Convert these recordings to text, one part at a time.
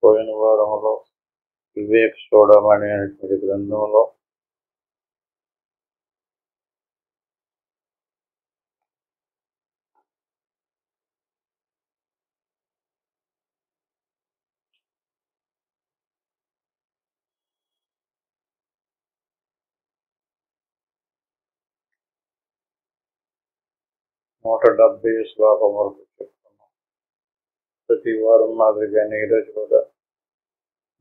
పోయిన వారంలో వివేక చూడమని అనేటువంటి గ్రంథంలో నూట 70 శ్లోకం వరకు చెప్తున్నాం. ప్రతి వారం మాదిరిగానే ఈరోజు కూడా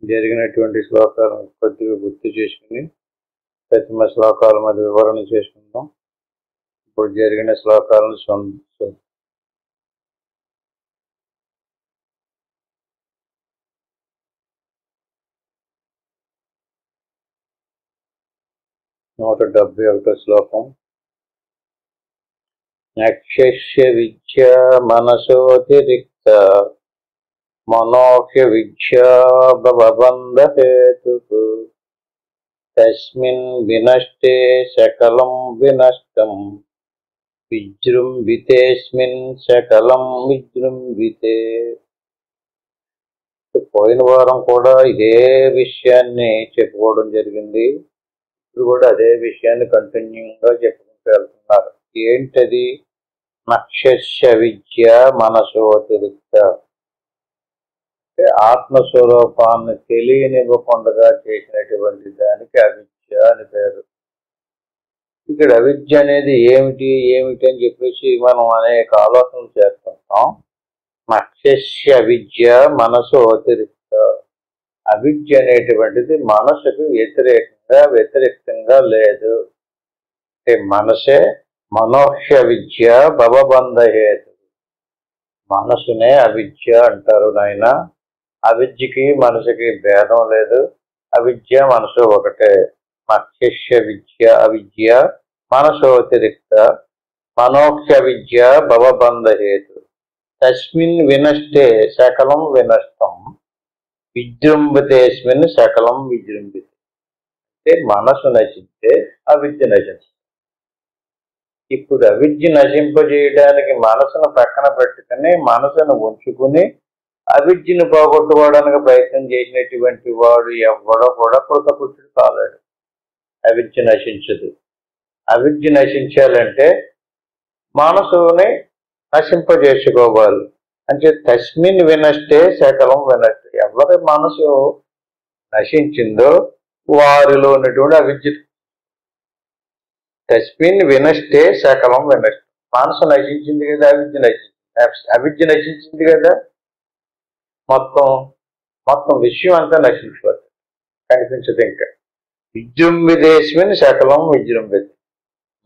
జరిగినటువంటి శ్లోకాలను కొద్దిగా గుర్తు చేసుకుని ప్రతిమ శ్లోకాల మధ్య వివరణ చేసుకుందాం. ఇప్పుడు జరిగిన శ్లోకాలను నూట 71 శ్లోకం. నక్షస్య విద్య మనసోతిరిక్త మనోహ్య విద్యా భవబంధహేతుః తస్మిన్ వినష్టే సకలం వినష్టం విజృంభితేస్మిన్ సకలం విజృంభితే. పోయిన వారం కూడా ఇదే విషయాన్ని చెప్పుకోవడం జరిగింది. ఇప్పుడు కూడా అదే విషయాన్ని కంటిన్యూగా చెప్పుకుంటూ వెళ్తున్నారు. ఏంటది? నక్షస్య విద్య మనసోతిరిక్త, ఆత్మస్వరూపాన్ని తెలియనివ్వకుండా చేసినటువంటి దానికి అవిద్య అని పేరు. ఇక్కడ అవిద్య అనేది ఏమిటి అని చెప్పేసి మనం అనేక ఆలోచనలు చేస్తుంటాం. నక్షస్య విద్య మనసోతిరిక్త, అవిద్య అనేటువంటిది మనసుకు వ్యతిరేకంగా లేదు. మనసే మనోహ్య విద్య భవబంధహేతు. మనసునే అవిద్య అంటారు నాయన. అవిద్యకి మనసుకి భేదం లేదు. అవిద్య మనసు ఒకటే. నక్షస్య విద్య అవిద్య మనసోతిరిక్త మనోహ్య విద్య భవబంధహేతు తస్మిన్ వినష్టే సకలం వినష్టం విజృంభితేస్మిన్ సకలం విజృంభితే. అంటే మనసు నశించే అవిద్య నశించే. ఇప్పుడు అవిద్య నశింపజేయడానికి మనసును పక్కన పెట్టుకుని మనసును ఉంచుకుని అవిద్యను పోగొట్టుకోవడానికి ప్రయత్నం చేసినటువంటి వాడు ఎవడో కూడా కృతకృత్యుడు కాలేడు. అవిద్య నశించదు. అవిద్య నశించాలంటే మనసుని నశింపజేసుకోవాలి. అంటే తస్మిన్ వినష్టే సకలం వినష్టే. ఎవరి మనసు నశించిందో వారిలో ఉన్నటువంటి అవిద్య. తస్మిన్ వినష్టే సకలం వినష్టే. మనసు నశించింది కదా, అవిద్య నశించింది కదా, మొత్తం విషయం అంతా నశించిపోతుంది, కనిపించదు. ఇంకా విజృంభితేస్మిన్ సకలం విజృంభిత.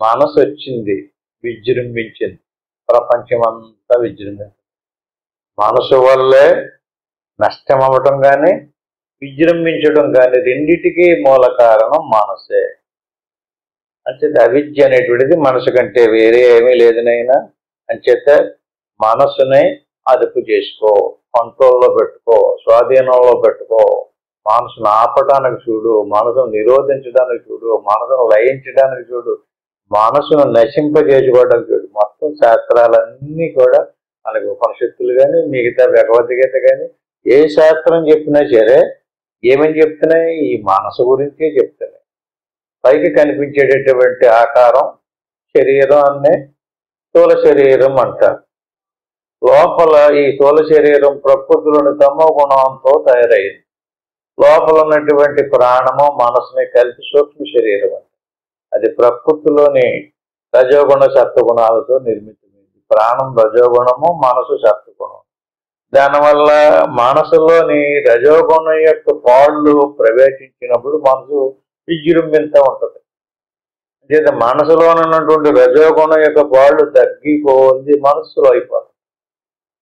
మనసు వచ్చింది, విజృంభించింది, ప్రపంచం అంతా విజృంభించింది. మనసు వల్లే నష్టం అవ్వటం కానీ విజృంభించడం కానీ రెండిటికీ మూల కారణం మనసే. అంచేత అవిద్య అనేటువంటిది మనసు కంటే వేరే ఏమీ లేదనైనా. అంచేత మనసుని అదుపు చేసుకో, కంట్రోల్లో పెట్టుకో, స్వాధీనంలో పెట్టుకో. మనసును ఆపడానికి చూడు, మనసును నిరోధించడానికి చూడు, మనసును లయించడానికి చూడు, మనసును నశింపజేసుకోవడానికి చూడు. మొత్తం శాస్త్రాలన్నీ కూడా మనకి ఉపనిషత్తులు కానీ మిగతా భగవద్గీత కానీ ఏ శాస్త్రం చెప్పినా సరే ఏమని చెప్తున్నాయి? ఈ మనసు గురించే చెప్తున్నాయి. పైకి కనిపించేటటువంటి ఆకారం శరీరాన్ని స్థూల శరీరం అంటారు. లోపల ఈ స్థూల శరీరం ప్రకృతిలోని తమో గుణంతో తయారైంది. లోపల ఉన్నటువంటి ప్రాణము మనసుని కలిపి సూక్ష్మ శరీరం అంటారు. అది ప్రకృతిలోని రజోగుణ సత్వగుణాలతో నిర్మితమైంది. ప్రాణం రజోగుణము, మనసు సత్వగుణం. దానివల్ల మనసులోని రజోగుణం యొక్క పాళ్ళు ప్రవేశించినప్పుడు మనసు విజృంభింత ఉంటుంది. అంటే మనసులో ఉన్నటువంటి రజోగుణం యొక్క పాళ్ళు తగ్గిపోయింది, మనసులో అయిపోతుంది.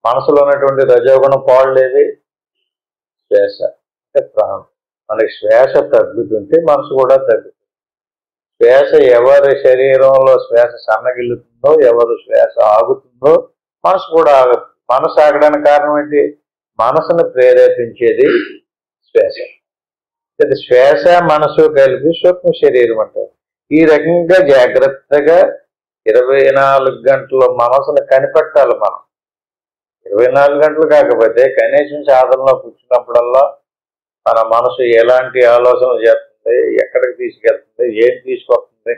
మనసులో ఉన్నటువంటి రజోగుణ పాళ్ళు ఏది? శ్వాస, అంటే ప్రాణం. మనకి శ్వాస తగ్గుతుంటే మనసు కూడా తగ్గుతుంది. శ్వాస ఎవరి శరీరంలో శ్వాస సన్నగిల్లుతుందో, ఎవరు శ్వాస ఆగుతుందో మనసు కూడా ఆగుతుంది. మనసు ఆగడానికి కారణం ఏంటి? మనసును ప్రేరేపించేది శ్వాస. శ్వాస మనసు కలిపి సూక్ష్మ శరీరం అంటారు. ఈ రకంగా జాగ్రత్తగా 24 గంటల మనసును కనిపెట్టాలి మనం. 24 గంటలు కాకపోతే కనీసం సాధనలో కూర్చున్నప్పుడల్లా మన మనసు ఎలాంటి ఆలోచనలు చేస్తుంది, ఎక్కడికి తీసుకెళ్తుంది, ఏం తీసుకొస్తుంది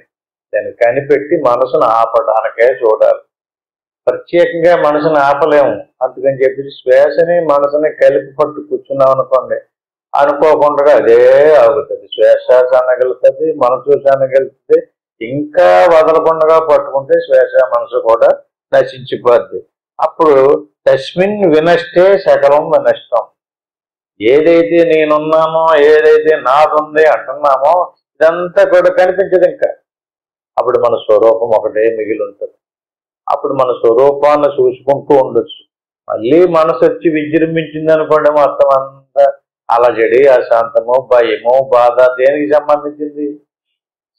దాన్ని కనిపెట్టి మనసును ఆపడానికే చూడాలి. ప్రత్యేకంగా మనసును ఆపలేము. అందుకని చెప్పి శ్వాసని మనసుని కలిపి పట్టు కూర్చున్నాం అనుకోండి, అనుకోకుండా అదే ఆగుతుంది. శ్వాస సన్నగలుగుతుంది, మనసు సన్నగలుగుతుంది. ఇంకా వదలకుండా పట్టుకుంటే శ్వాస మనసు కూడా నశించిపోద్ది. అప్పుడు తస్మిన్ వినష్టే సకలం వినష్టం. ఏదైతే నేనున్నానో, ఏదైతే నాదుంది అంటున్నామో ఇదంతా కూడా కనిపించదు. ఇంకా అప్పుడు మన స్వరూపం ఒకటే మిగిలి ఉంటుంది. అప్పుడు మన స్వరూపాన్ని చూసుకుంటూ ఉండొచ్చు. మళ్ళీ మనసు వచ్చి విజృంభించింది అనుకోండి, మొత్తం అంతా అలజడి, అశాంతము, భయము, బాధ దేనికి సంబంధించింది?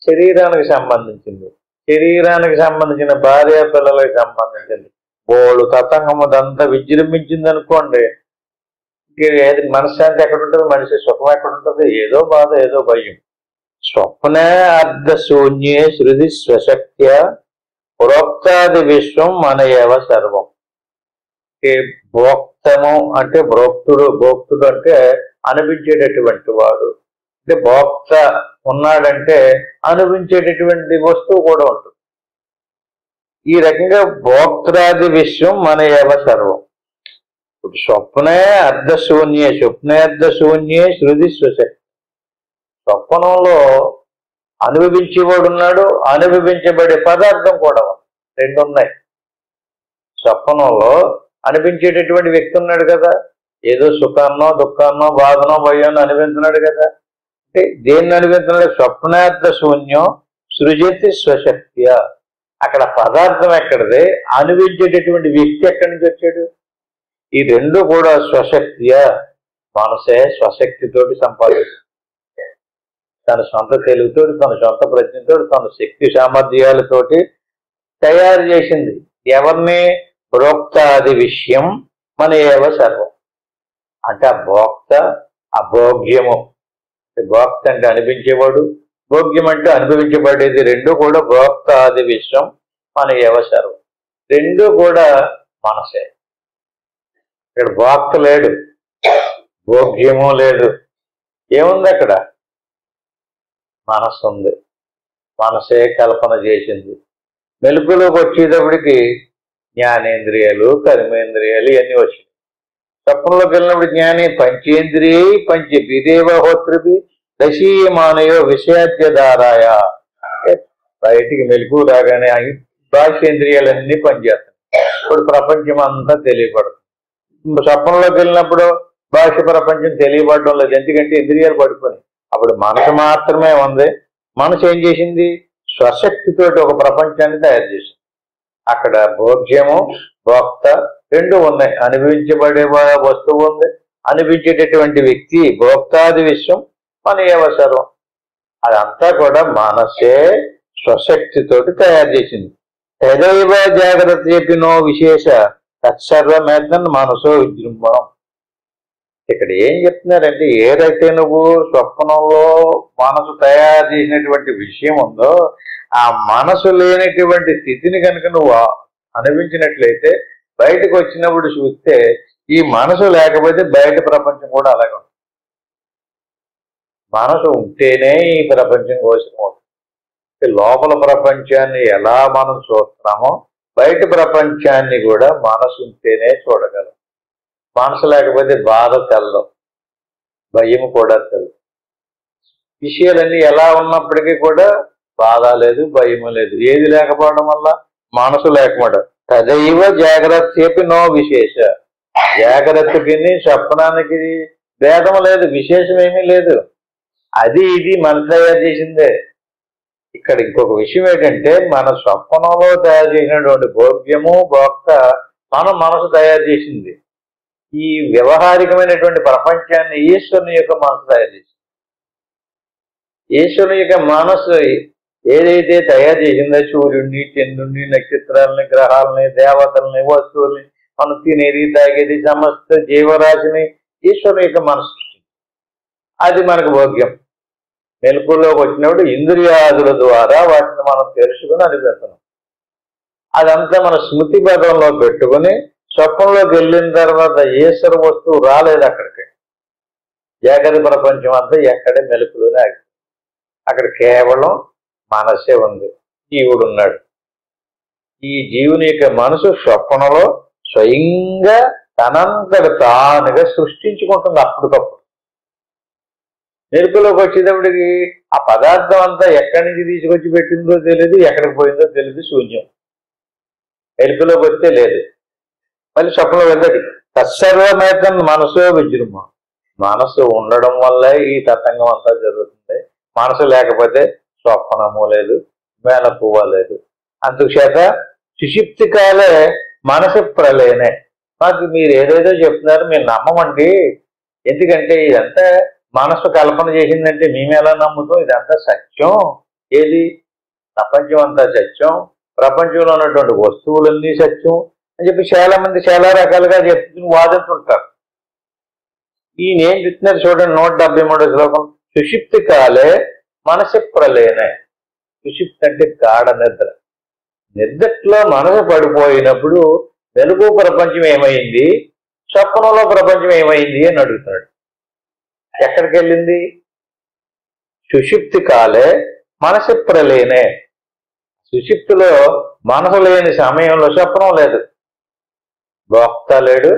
శరీరానికి సంబంధించింది. శరీరానికి సంబంధించిన భార్య పిల్లలకు సంబంధించింది. బోళ్ళు తతంగము దంతా విజృంభించింది అనుకోండి, ఏది మనశ్శాంతి ఎక్కడ ఉంటుంది? మనిషి సుఖం ఎక్కడ ఉంటుంది? ఏదో బాధ, ఏదో భయం. స్వప్నే అర్ధ శూన్యే శృతి స్వశక్త్య ప్రోక్తాది విశ్వం మనయేవ సర్వం. భోక్తము అంటే భోక్తుడు, భోక్తుడు అంటే అనిపించేటటువంటి వాడు. అంటే భోక్త ఉన్నాడంటే అనిపించేటటువంటి వస్తువు కూడా ఉంటుంది. ఈ రకంగా భోక్తాది విశ్వం మనయేవ సర్వం. ఇప్పుడు స్వప్నే అర్ధశూన్యే, స్వప్నే అర్ధశూన్యే శృతి స్వశక్తి. స్వప్నంలో అనుభవించేవాడు ఉన్నాడు, అనుభవించబడే పదార్థం కూడా రెండు ఉన్నాయి. స్వప్నంలో అనిపించేటటువంటి వ్యక్తి ఉన్నాడు కదా, ఏదో సుఖాన్నో దుఃఖాన్నో బాధనో భయాన్నో అనుభవించున్నాడు కదా. అంటే దేన్ని అనుభవించున్నాడు? స్వప్నార్థ శూన్యం సృజతి స్వశక్తియ. అక్కడ పదార్థం ఎక్కడిది, అనుభవించేటటువంటి వ్యక్తి ఎక్కడి నుంచి వచ్చాడు? ఈ రెండు కూడా స్వశక్తియ. మనసే స్వశక్తితోటి సంపాదిస్తుంది. తన సొంత తెలివితోటి, తన సొంత ప్రజ్ఞతోటి, తన శక్తి సామర్థ్యాలతోటి తయారు చేసింది. ఎవరిని? భోక్తాది విషయం మన ఏవ సర్వం. అంటే ఆ భోక్త, అభోగ్యము. భోక్త అంటే అనిపించేవాడు, భోగ్యం అంటే అనుభవించబడేది. రెండు కూడా భోక్తాది విషయం మన ఏవ సర్వం. రెండు కూడా మనసే. ఇక్కడ భోక్త లేడు, భోగ్యము లేదు. ఏముంది అక్కడ? మనస్సు ఉంది. మనసే కల్పన చేసింది. మెలుగులోకి వచ్చేటప్పటికి జ్ఞానేంద్రియాలు, కర్మేంద్రియాలు ఇవన్నీ వచ్చినాయి. స్వప్నంలోకి వెళ్ళినప్పుడు జ్ఞాని పంచేంద్రియై పంచభిదేవ హోత్రభి దశీమానయో విషయాద్యధారాయ. బయటికి మెలుగు రాగానే బాహ్యేంద్రియాలన్నీ పనిచేస్తాయి. ఇప్పుడు ప్రపంచం అంతా తెలియపడుతుంది. స్వప్నంలోకి వెళ్ళినప్పుడు బాహ్య ప్రపంచం తెలియబడడం లేదు, ఎందుకంటే ఇంద్రియాలు పడుకొని. అప్పుడు మనసు మాత్రమే ఉంది. మనసు ఏం చేసింది? స్వశక్తితోటి ఒక ప్రపంచాన్ని తయారు చేసింది. అక్కడ భోగ్యము, భోక్త రెండు ఉన్నాయి. అనుభవించబడే వస్తువు ఉంది, అనిపించేటటువంటి వ్యక్తి. భోక్తాది విశ్వం మన ఏవ సర్వం. అదంతా కూడా మనసే స్వశక్తితోటి తయారు చేసింది. తదైవ జాగ్రత్త చెప్పినో విశేష తత్సర్వమేతన్ మనసో విజృంభణం. ఇక్కడ ఏం చెప్తున్నారంటే, ఏదైతే నువ్వు స్వప్నంలో మనసు తయారు చేసినటువంటి విషయం ఉందో, ఆ మనసు లేనటువంటి స్థితిని కనుక నువ్వు అనుభవించినట్లయితే బయటకు వచ్చినప్పుడు చూస్తే ఈ మనసు లేకపోతే బయట ప్రపంచం కూడా అలాగే ఉంటుంది. మనసు ఉంటేనే ఈ ప్రపంచం గోచరమవుతుంది. లోపల ప్రపంచాన్ని ఎలా మనం చూస్తున్నామో బయట ప్రపంచాన్ని కూడా మనసు ఉంటేనే చూడగలం. మనసు లేకపోతే బాధ తెల్లదు, భయం కూడా తెల్లదు. విషయాలన్నీ ఎలా ఉన్నప్పటికీ కూడా బాధ లేదు, భయము లేదు. ఏది లేకపోవడం వల్ల? మనసు లేకపోవడం. తదైవ జాగ్రత్త చెప్పి నో విశేష. జాగ్రత్తకి స్వప్నానికి భేదం లేదు, విశేషం ఏమీ లేదు. అది ఇది మనం తయారు చేసిందే. ఇక్కడ ఇంకొక విషయం ఏంటంటే, మన స్వప్నంలో తయారు చేసినటువంటి భోగ్యము, భోక్త మనం మనసు తయారు చేసింది. ఈ వ్యవహారికమైనటువంటి ప్రపంచాన్ని ఈశ్వరుని యొక్క మనసు తయారు చేసింది. ఈశ్వరుని యొక్క మనసు ఏదైతే తయారు చేసిందో, సూర్యుడిని, చంద్రుడిని, నక్షత్రాలని, గ్రహాలని, దేవతల్ని, వస్తువుల్ని, మనం తినేది, తాగేది, సమస్త జీవరాశిని ఈశ్వరుని యొక్క మనసు. అది మనకు భోగ్యం. మెలకులోకి వచ్చినప్పుడు ఇంద్రియాదుల ద్వారా వాటిని మనం తెలుసుకుని అనిపిస్తున్నాం. అదంతా మన స్మృతి పదంలో పెట్టుకుని స్వప్నంలోకి వెళ్ళిన తర్వాత ఈశ్వర వస్తువు రాలేదు అక్కడికి. జాగ్రత్త ప్రపంచం అంతా ఎక్కడే మెలుపులోనే ఆగి, అక్కడ కేవలం మనసే ఉంది, జీవుడు ఉన్నాడు. ఈ జీవుని యొక్క మనసు స్వప్నంలో స్వయంగా తనంతట తానుగా సృష్టించుకుంటుంది అప్పటికప్పుడు. మెరుపులోకి వచ్చేటప్పటికి ఆ పదార్థం అంతా ఎక్కడి నుంచి తీసుకొచ్చి పెట్టిందో తెలియదు, ఎక్కడికి పోయిందో తెలియదు, శూన్యం. మెరుపులోకి వస్తే లేదు, మళ్ళీ స్వప్నంలో వెళ్ళదు. తత్సర్వమేతం మనసో విజృంభ. మనసు ఉండడం వల్ల ఈ తతంగం అంతా జరుగుతుంది. మనసు లేకపోతే స్వప్నము లేదు, మేనపువ్వ లేదు. అందుచేత సుషుప్తి కాలే మనసు ప్రళయనే. మాకు మీరు ఏదేదో చెప్తున్నారు, మేము నమ్మమండి. ఎందుకంటే ఇదంతా మనసు కల్పన చేసిందంటే మేము ఎలా నమ్ముతాం? ఇదంతా సత్యం. ఏది? ప్రపంచం అంతా సత్యం, ప్రపంచంలో ఉన్నటువంటి వస్తువులన్నీ సత్యం అని చెప్పి చాలా మంది చాలా రకాలుగా చెప్తూ వాదిస్తుంటారు. ఈయన ఏం చెప్తున్నారు చూడండి, 173వ శ్లోకం. సుషుప్తి కాలే మనసు ప్రళయనే. సుషుప్తి అంటే గాఢ నిద్ర. నిద్రలో మనసు పడిపోయినప్పుడు వెలుగు ప్రపంచం ఏమైంది, స్వప్నంలో ప్రపంచం ఏమైంది అని అడుగుతున్నాడు. ఎక్కడికి వెళ్ళింది? సుషుప్తి కాలే మనసు ప్రళయనే. సుషుప్తిలో మనసు లేని సమయంలో స్వప్నం లేదు, భోక్త లేడు,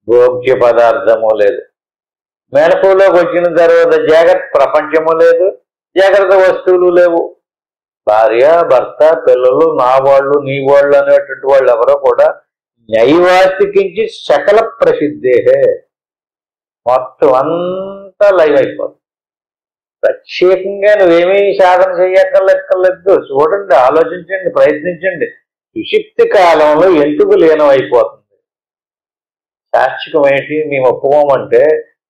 భోగ్య పదార్థము లేదు. మెలకువలోకి వచ్చిన తర్వాత జాగ్రత్త ప్రపంచము లేదు, జాగ్రత్త వస్తువులు లేవు. భార్య, భర్త, పిల్లలు, నా వాళ్ళు, నీ వాళ్ళు అనేటువంటి వాళ్ళు ఎవరో కూడా నైవాస్తికించి సకల ప్రసిద్ధే. మొత్తం అంతా లైవ్ అయిపోతుంది. ప్రత్యేకంగా నువ్వేమీ సాధన చేయక్కర్లెక్కర్లేదు. చూడండి, ఆలోచించండి, ప్రయత్నించండి. సుషుప్తి కాలంలో ఎందుకు లీనమైపోతుంది? శాశ్వతం ఏంటి? మేము ఒప్పుకోమంటే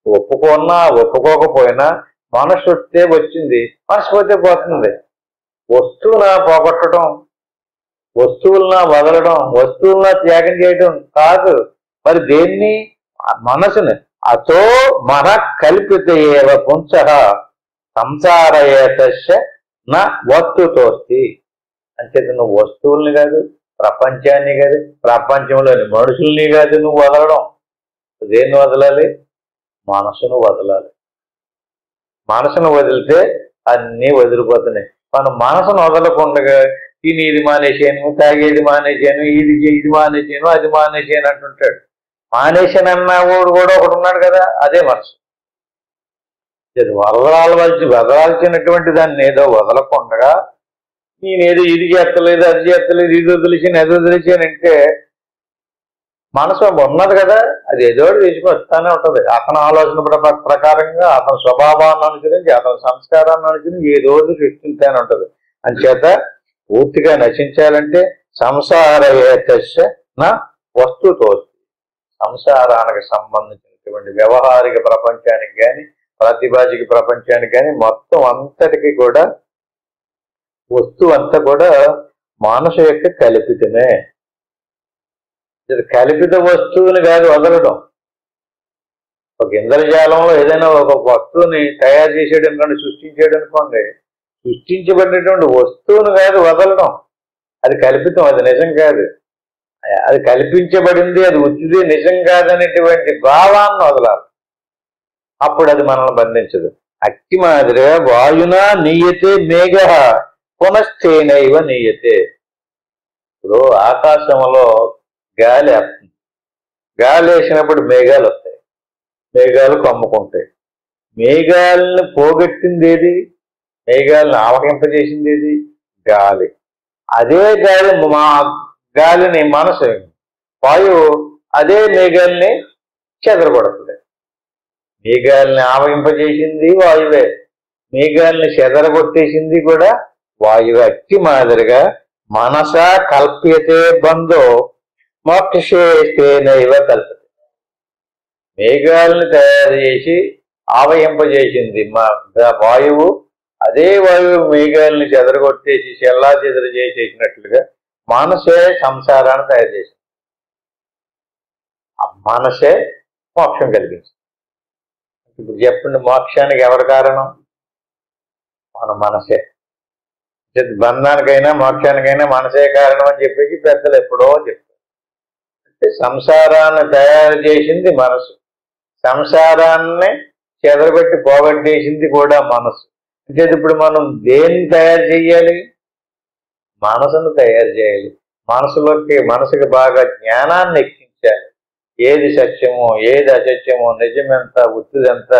ఒప్పుకున్నా ఒప్పుకోకపోయినా మనసు వస్తే వచ్చింది, మనసు పోతే పోతుంది. వస్తువున పోగొట్టడం, వస్తువులన వదలడం, వస్తువులన త్యాగం చేయడం కాదు. మరి దేన్ని? మనసుని. అతో మన కల్పిత ఏవ పుంస సంసారయేతస్య నా వస్తుతోస్తి. అంచేత నువ్వు వస్తువుల్ని కాదు, ప్రపంచాన్ని కాదు, ప్రపంచంలోని మనుషుల్ని కాదు నువ్వు వదలడం. దేన్ని వదలాలి? మనసును వదలాలి. మనసును వదిలితే అన్నీ వదిలిపోతున్నాయి. మనం మనసును వదలకుండా తినేది మానేసాను, తాగేది మానేసాను, ఇది మానేసాను, అది మానేసాను అంటుంటాడు. మానేసాను అన్నవాడు కూడా ఒకడు ఉన్నాడు కదా, అదే మనసు. వదలాల్సినటువంటి దాన్ని ఏదో వదలకుండా నేనేదో ఇది చేస్తలేదు, అది చేస్తలేదు, ఇది వదిలేసాను, అది వదిలేసానంటే మనసు ఉన్నది కదా, అది ఏదో తీసుకొస్తానే ఉంటుంది. అతని ఆలోచన ప్రకారంగా, అతని స్వభావాన్ని అనుసరించి, అతని సంస్కారాన్ని అనుసరించి ఏ రోజు సృష్టించానే ఉంటుంది. అంచేత పూర్తిగా నశించాలంటే సంసారయేతస్య నా వస్తుతోస్తి. సంసారానికి సంబంధించినటువంటి వ్యవహారిక ప్రపంచానికి కానీ, ప్రతిభాజిక ప్రపంచానికి కానీ మొత్తం అంతటికి కూడా వస్తువు అంతా కూడా మానసు యొక్క కల్పితమే. కల్పిత వస్తువుని కాదు వదలడం. ఒక ఇంద్రజాలంలో ఏదైనా ఒక వస్తువుని తయారు చేసేయడం కానీ సృష్టించేయడం అనుకోండి, సృష్టించబడినటువంటి వస్తువుని కాదు వదలడం. అది కల్పితం, అది నిజం కాదు. అది కల్పించబడింది, అది ఉచిది, నిజం కాదనేటువంటి భావాన్ని వదలాలి. అప్పుడు అది మనల్ని బంధించదు. అక్కి మాదిరిగా వాయునా నీయతే మేఘ పునశ్చేనైవ నీయతే. ఇప్పుడు ఆకాశంలో గాలి వస్తుంది, గాలి వేసినప్పుడు మేఘాలు వస్తాయి, మేఘాలు కమ్ముకుంటాయి. మేఘాలను పోగొట్టింది ఏది? మేఘాలను ఆవహింపజేసింది ఏది? గాలి. అదే గాలిని మనసు, వాయువు అదే మేఘాలని చెదరగొడుతుంది. మేఘాలని ఆవహింపజేసింది వాయువే, మేఘాలని చెదరగొట్టేసింది కూడా వాయువు. అక్కి మాదిరిగా మనసా కల్ప్యతే బంధో మోక్షేస్తేనైవ కల్పతే. మేఘాలను తయారు చేసి ఆవహింపజేసింది వాయువు, అదే వాయువు మేఘాలని చెదరగొట్టేసి చెల్లా చెదరు చేసేసినట్లుగా మనసే సంసారాన్ని తయారు చేసింది. ఆ మనసే మోక్షం కలిగించింది. ఇప్పుడు చెప్పండి, మోక్షానికి ఎవరి కారణం? మన మనసే. బంధానికైనా మోక్షానికైనా మనసే కారణం అని చెప్పేసి పెద్దలు ఎప్పుడో చెప్తారు. సంసారాన్ని తయారు చేసింది మనసు, సంసారాన్ని చెదరబెట్టి పోగొట్టేసింది కూడా మనసు. అంటే ఇప్పుడు మనం దేన్ని తయారు చేయాలి? మనసును తయారు చేయాలి. మనసుకి బాగా జ్ఞానాన్ని ఎక్కించాలి. ఏది సత్యమో ఏది అసత్యమో, నిజమెంత ఉత్తిదెంత,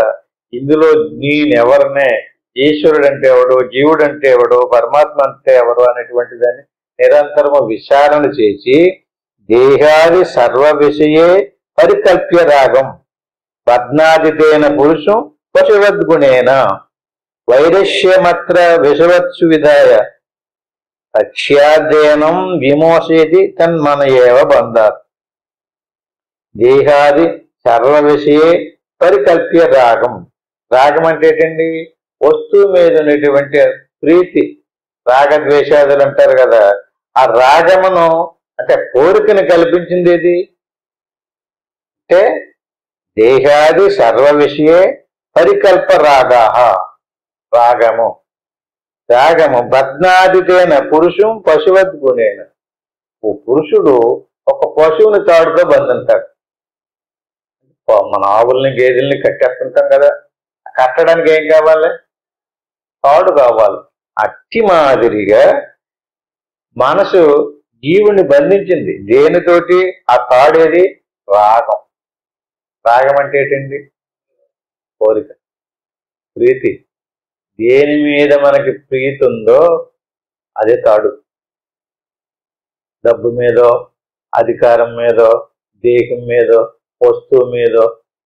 ఇందులో నేనెవరినే, ఈశ్వరుడు అంటే ఎవడు, జీవుడు అంటే ఎవడు, పరమాత్మ అంటే ఎవరు అనేటువంటి దాన్ని నిరంతరము విచారణ చేసి దేహాది సర్వ విషయే పరికల్ప్య రాగం బధ్నాదితేన పురుషం పశువద్గుణేన వైరస్యమత్ర విషవత్సు విధాయ అక్ష్యాధ్యయనం విమోసేది తన్మన ఏవ బంధాత్. దేహాది సర్వ విషయే పరికల్ప్య రాగం. రాగం అంటే ఏంటండి? వస్తువు మీద ఉన్నటువంటి ప్రీతి, రాగద్వేషాదులు అంటారు కదా. ఆ రాగమును అంటే కోరికను కల్పించింది ఏది అంటే దేహాది సర్వ విషయే పరికల్ప రాగాహ. రాగము బధ్నాదితేన పురుషం పశువద్గుణేన. ఓ పురుషుడు ఒక పశువుని తాడుతో బంధింటాడు. మన ఆవుల్ని గేదెల్ని కట్టేస్తుంటాం కదా, కట్టడానికి ఏం కావాలి? తాడు కావాలి. అట్టి మాదిరిగా మనసు జీవుని బంధించింది. దేనితోటి? ఆ తాడేది రాగం. రాగం అంటే ఏంటండి? కోరిక, ప్రీతి. దేని మీద మనకి ప్రీతి ఉందో అదే తాడు. డబ్బు మీదో, అధికారం మీదో, దేహం మీదో, వస్తువు మీదో,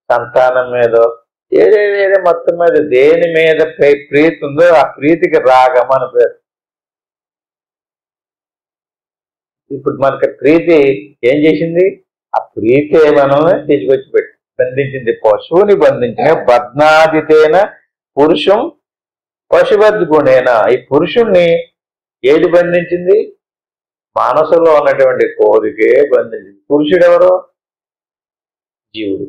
సంతానం మీదో, ఏదేదో మొత్తం మీద దేని మీద ప్రీతి ఉందో ఆ ప్రీతికి రాగం అని పేరు. ఇప్పుడు మనకి ప్రీతి ఏం చేసింది? ఆ ప్రీతి మనమే తీసుకొచ్చి బంధించింది. పశువుని బంధించిన బధ్నాదితేన పురుషం పశువద్గుణేన. ఈ పురుషుణ్ణి ఏది బంధించింది? మనసులో ఉన్నటువంటి కోరికే బంధించింది. పురుషుడు ఎవరు? జీవుడు.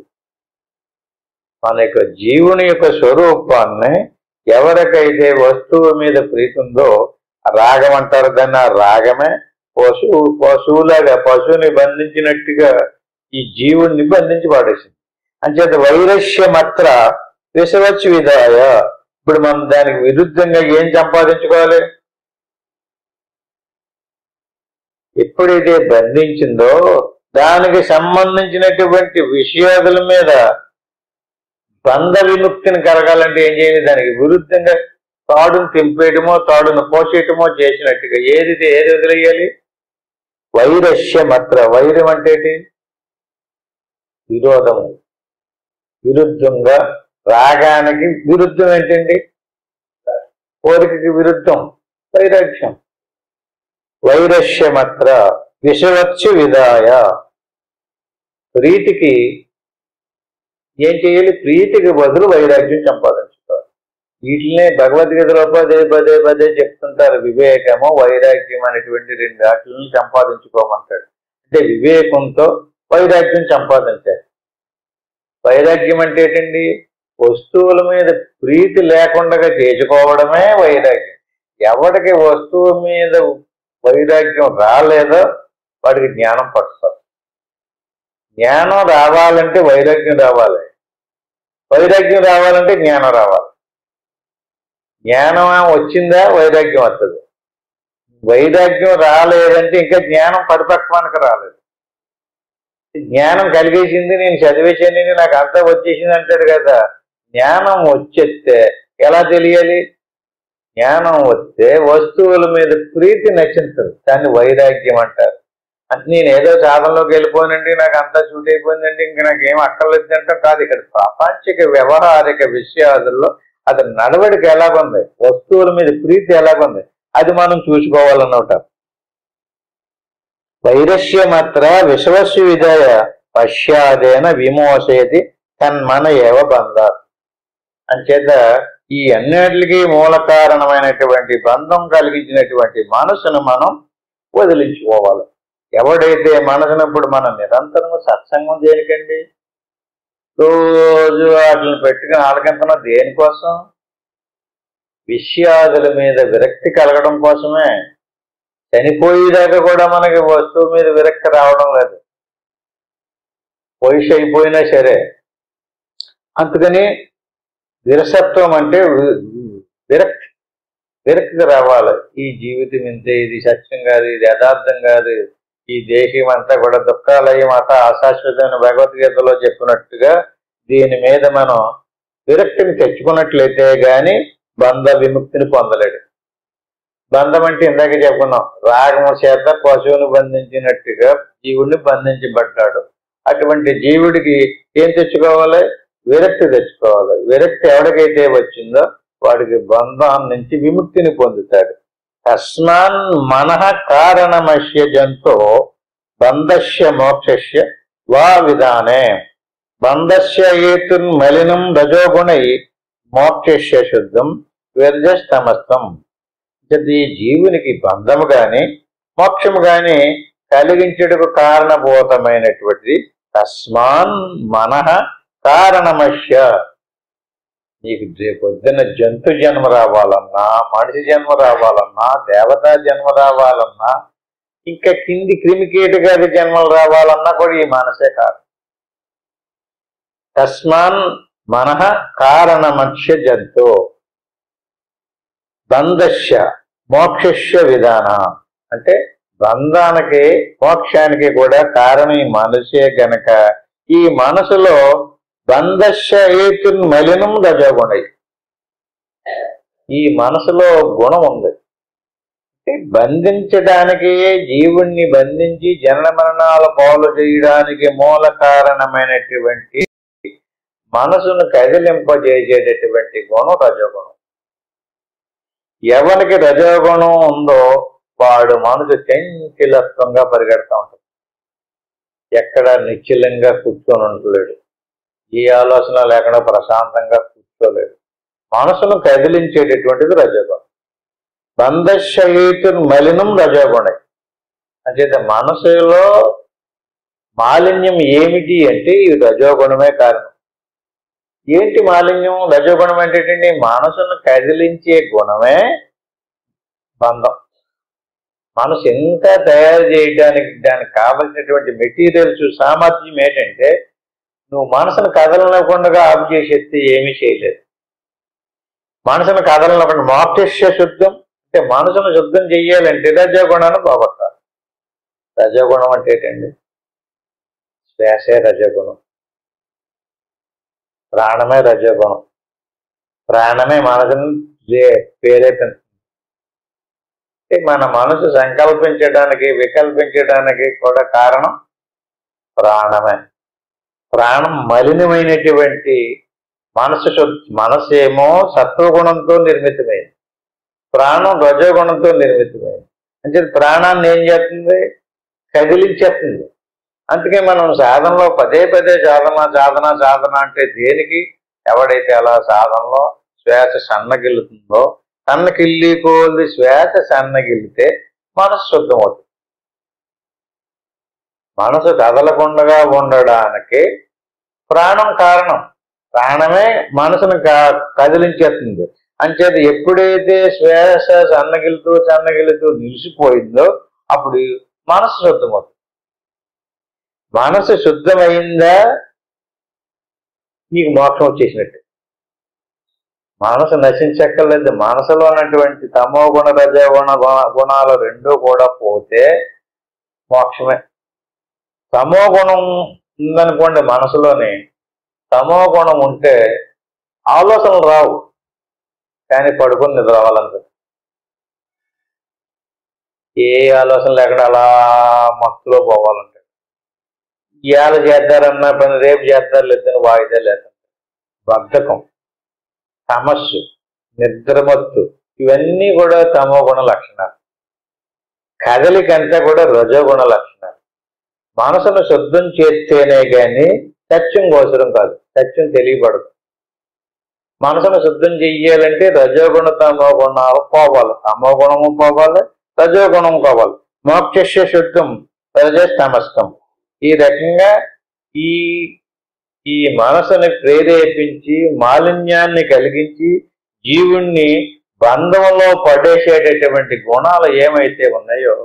మన యొక్క జీవుని యొక్క స్వరూపాన్ని ఎవరికైతే వస్తువు మీద ప్రీతి ఉందో రాగం అంటారు దాన్ని. ఆ రాగమే పశువులాగా పశువుని బంధించినట్టుగా ఈ జీవుణ్ణి బంధించి పాడేసింది. అంచేత వైరస్యమత్ర విషవత్సు విధాయ. ఇప్పుడు మనం దానికి విరుద్ధంగా ఏం సంపాదించుకోవాలి? ఎప్పుడైతే బంధించిందో దానికి సంబంధించినటువంటి విషయాదుల మీద బంధ విముక్తిని కలగాలంటే ఏం చేయాలి? దానికి విరుద్ధంగా తాడును తెంపేయటమో తాడును పోసేయటమో చేసినట్టుగా ఏది వదిలేయాలి? వైరస్యమత్ర. వైరం అంటే విరోధము, విరుద్ధంగా. రాగానికి విరుద్ధం ఏంటండి? కోరికకి విరుద్ధం వైరాగ్యం. వైరస్యమత్ర విషవత్సు విధాయ. ప్రీతికి ఏం చేయాలి? ప్రీతికి బదులు వైరాగ్యం సంపాదించుకోవాలి. వీటినే భగవద్గీతలో పదే చెప్తుంటారు. వివేకము వైరాగ్యం అనేటువంటి రెండు వాటిని సంపాదించుకోమంటాడు. అంటే వివేకంతో వైరాగ్యం సంపాదించాలి. వైరాగ్యం అంటే ఏంటండి? వస్తువుల మీద ప్రీతి లేకుండా చేసుకోవడమే వైరాగ్యం. ఎవరికి వస్తువు మీద వైరాగ్యం రాలేదో వాడికి జ్ఞానం పడుతుంది. జ్ఞానం రావాలంటే వైరాగ్యం రావాలి, వైరాగ్యం రావాలంటే జ్ఞానం రావాలి. జ్ఞానం వచ్చిందా వైరాగ్యం వస్తుంది. వైరాగ్యం రాలేదంటే ఇంకా జ్ఞానం పరిపక్వానికి రాలేదు. జ్ఞానం కలిగేసింది, నేను చదివేసాను, నాకు అంతా వచ్చేసింది అంటాడు కదా. జ్ఞానం వచ్చేస్తే ఎలా తెలియాలి? జ్ఞానం వస్తే వస్తువుల మీద ప్రీతి నచ్చింది, దాన్ని వైరాగ్యం అంటారు. అంటే నేను ఏదో సాధనలోకి వెళ్ళిపోయినండి, నాకు అంతా షూట్ అయిపోయిందండి, ఇంక నాకేం అక్కర్లేదు అంటే కాదు. ఇక్కడ ప్రాపంచిక వ్యవహారిక విషయాలలో అది నడవడిక ఎలాగుంది, వస్తువుల మీద ప్రీతి ఎలాగుంది, అది మనం చూసుకోవాలన్నమాట. వైరస్యమత్ర విశ్వస్సు విధయ పశ్చాదేన విమోసేది తన్మన ఏవ బంధాత్. అంచేత ఈ అన్నిటికీ మూల కారణమైనటువంటి బంధం కలిగించినటువంటి మనసును మనం వదిలించుకోవాలి. ఎవడైతే మనసును ఇప్పుడు మనం నిరంతరము సత్సంగం దేనికండి? రోజు వాటిని పెట్టుకుని ఆలకించడం దేనికోసం? విషయాదుల మీద విరక్తి కలగడం కోసమే. చనిపోయేదాకా కూడా మనకి వస్తువు మీద విరక్తి రావడం లేదు. వయసు అయిపోయినా సరే. అందుకని విరసత్వం అంటే విరక్తి విరక్తి రావాలి. ఈ జీవితం ఇంతే, ఇది సత్యం కాదు, ఇది యథార్థం కాదు, ఈ దేశం అంతా కూడా దుఃఖాలయం అత అశాశ్వతమైన భగవద్గీతలో చెప్పినట్టుగా దీని మీద మనం విరక్తిని తెచ్చుకున్నట్లయితే గాని బంధ విముక్తిని పొందలేడు. బంధం అంటే ఇందాక చెప్పుకున్నాం, రాగము చేత పశువును బంధించినట్టుగా జీవుడిని బంధించబడ్డాడు. అటువంటి జీవుడికి ఏం తెచ్చుకోవాలి? విరక్తి తెచ్చుకోవాలి. విరక్తి ఎవరికైతే వచ్చిందో వాడికి బంధం నుంచి విముక్తిని పొందుతాడు. తస్మాన్ మనః కారణమస్య జంతో బంధస్య మోక్షస్య వా విధానే బంధస్య ఏతుర్మలినం రజోగుణై మోక్షస్య శుద్ధం విరజస్తమస్తం. ఈ జీవునికి బంధము గాని మోక్షము గాని కలిగించుటకు కారణభూతమైనటువంటిది తస్మాన్ మనః కారణమస్య. నీకు పొద్దున్న జంతు జన్మ రావాలన్నా, మనిషి జన్మ రావాలన్నా, దేవతా జన్మ రావాలన్నా, ఇంకా కింది క్రిమికీటకాది జన్మలు రావాలన్నా కూడా ఈ మనసే కారణం. తస్మాన్ మనః కారణమస్య జంతో బంధస్య మోక్షస్య విధాన. అంటే బంధానికి మోక్షానికి కూడా కారణం ఈ మనసే గనక ఈ మనసులో బంధస్య ఏతుర్మలినం రజోగుణై, ఈ మనసులో గుణం ఉంది. బంధించడానికి, జీవుణ్ణి బంధించి జనన మరణాల పాలు చేయడానికి మూల కారణమైనటువంటి మనసును కదిలింపజేసేటటువంటి గుణం రజోగుణం. ఎవరికి రజోగుణం ఉందో వాడు మనసు చంచలత్వంగా పరిగెడతా ఉంటాడు. ఎక్కడ నిశ్చలంగా కూర్చొని ఉండలేడు, ఏ ఆలోచన లేకుండా ప్రశాంతంగా కూర్చోలేడు. మనసును కదిలించేటటువంటిది రజోగుణం. బంధస్య ఏతుర్మలినం రజోగుణై. అంచేత మనసులో మాలిన్యం ఏమిటి అంటే ఈ రజోగుణమే కారణం. ఏంటి మాలిన్యం? రజోగుణం ఏంటంటే మనసును కదిలించే గుణమే బంధం. మనసు ఎంత తయారు చేయడానికి దానికి కావలసినటువంటి మెటీరియల్స్ సామర్థ్యం ఏంటంటే నువ్వు మనసును కదలనకుండా ఆఫ్ చేసేస్తే ఏమీ చేయలేదు. మనసును కదలనకుండా మోక్షస్య శుద్ధం అంటే మనసును శుద్ధం చెయ్యాలంటే రజోగుణాన్ని పోగొట్టాలి. రజోగుణం అంటే ఏంటండి? శ్వాసే రజోగుణం, ప్రాణమే రజోగుణం. ప్రాణమే మనసును ప్రేరేపిస్తుంది. మన మనసు సంకల్పించడానికి వికల్పించడానికి కూడా కారణం ప్రాణమే. ప్రాణం మలినమైనటువంటి మనసు ఏమో సత్వగుణంతో నిర్మితమైంది, ప్రాణం రజోగుణంతో నిర్మితమైంది. అంటే ప్రాణాన్ని ఏం చేస్తుంది? కదిలించేస్తుంది. అందుకే మనం సాధనలో పదే పదే సాధన అంటే దేనికి? ఎవడైతే అలా సాధనలో శ్వాస సన్నగిల్లుతుందో, సన్నగిల్లి కోల్ది శ్వాస సన్నగిల్లితే మనసు శుద్ధమవుతుంది. మనసు కదలకుండా ఉండడానికి ప్రాణం కారణం. ప్రాణమే మనసును కదిలించేస్తుంది. అంచేత ఎప్పుడైతే శ్వాస సన్నగిలుతూ నిలిచిపోయిందో అప్పుడు మనసు శుద్ధమవుతుంది. మనసు శుద్ధమైందా నీకు మోక్షం వచ్చేసినట్టు. మనసు నశించక్కర్లేదు. మనసులో ఉన్నటువంటి తమో గుణ రజోగుణ గుణాలు రెండూ కూడా పోతే మోక్షమే. తమో గుణం ఉందనుకోండి మనసులోని, తమో గుణం ఉంటే ఆలోచనలు రావు, కానీ పడుకొని నిద్ర రావాలంటే ఏ ఆలోచన లేకుండా అలా మత్తులో పోవాలంటే ఇవాళ చేద్దారన్న పని రేపు చేద్దారు లేదని వాయిదా లేదంటే బద్ధకం, సమస్య, నిద్రమత్తు ఇవన్నీ కూడా తమో గుణ లక్షణాలు. కదలికంతా కూడా రజోగుణ లక్షణాలు. మనసును శుద్ధం చేస్తేనే కానీ సత్యం కోసరం కాదు, సత్యం తెలియబడదు. మనసును శుద్ధం చెయ్యాలంటే రజోగుణ తమో గుణాలు పోవాలి, తమో గుణము పోవాలి, రజోగుణం పోవాలి. మోక్షస్య శుద్ధం రజస్తమస్తం. ఈ రకంగా ఈ మనసుని ప్రేరేపించి మాలిన్యాన్ని కలిగించి జీవుణ్ణి బంధంలో పడేసేటటువంటి గుణాలు ఏమైతే ఉన్నాయో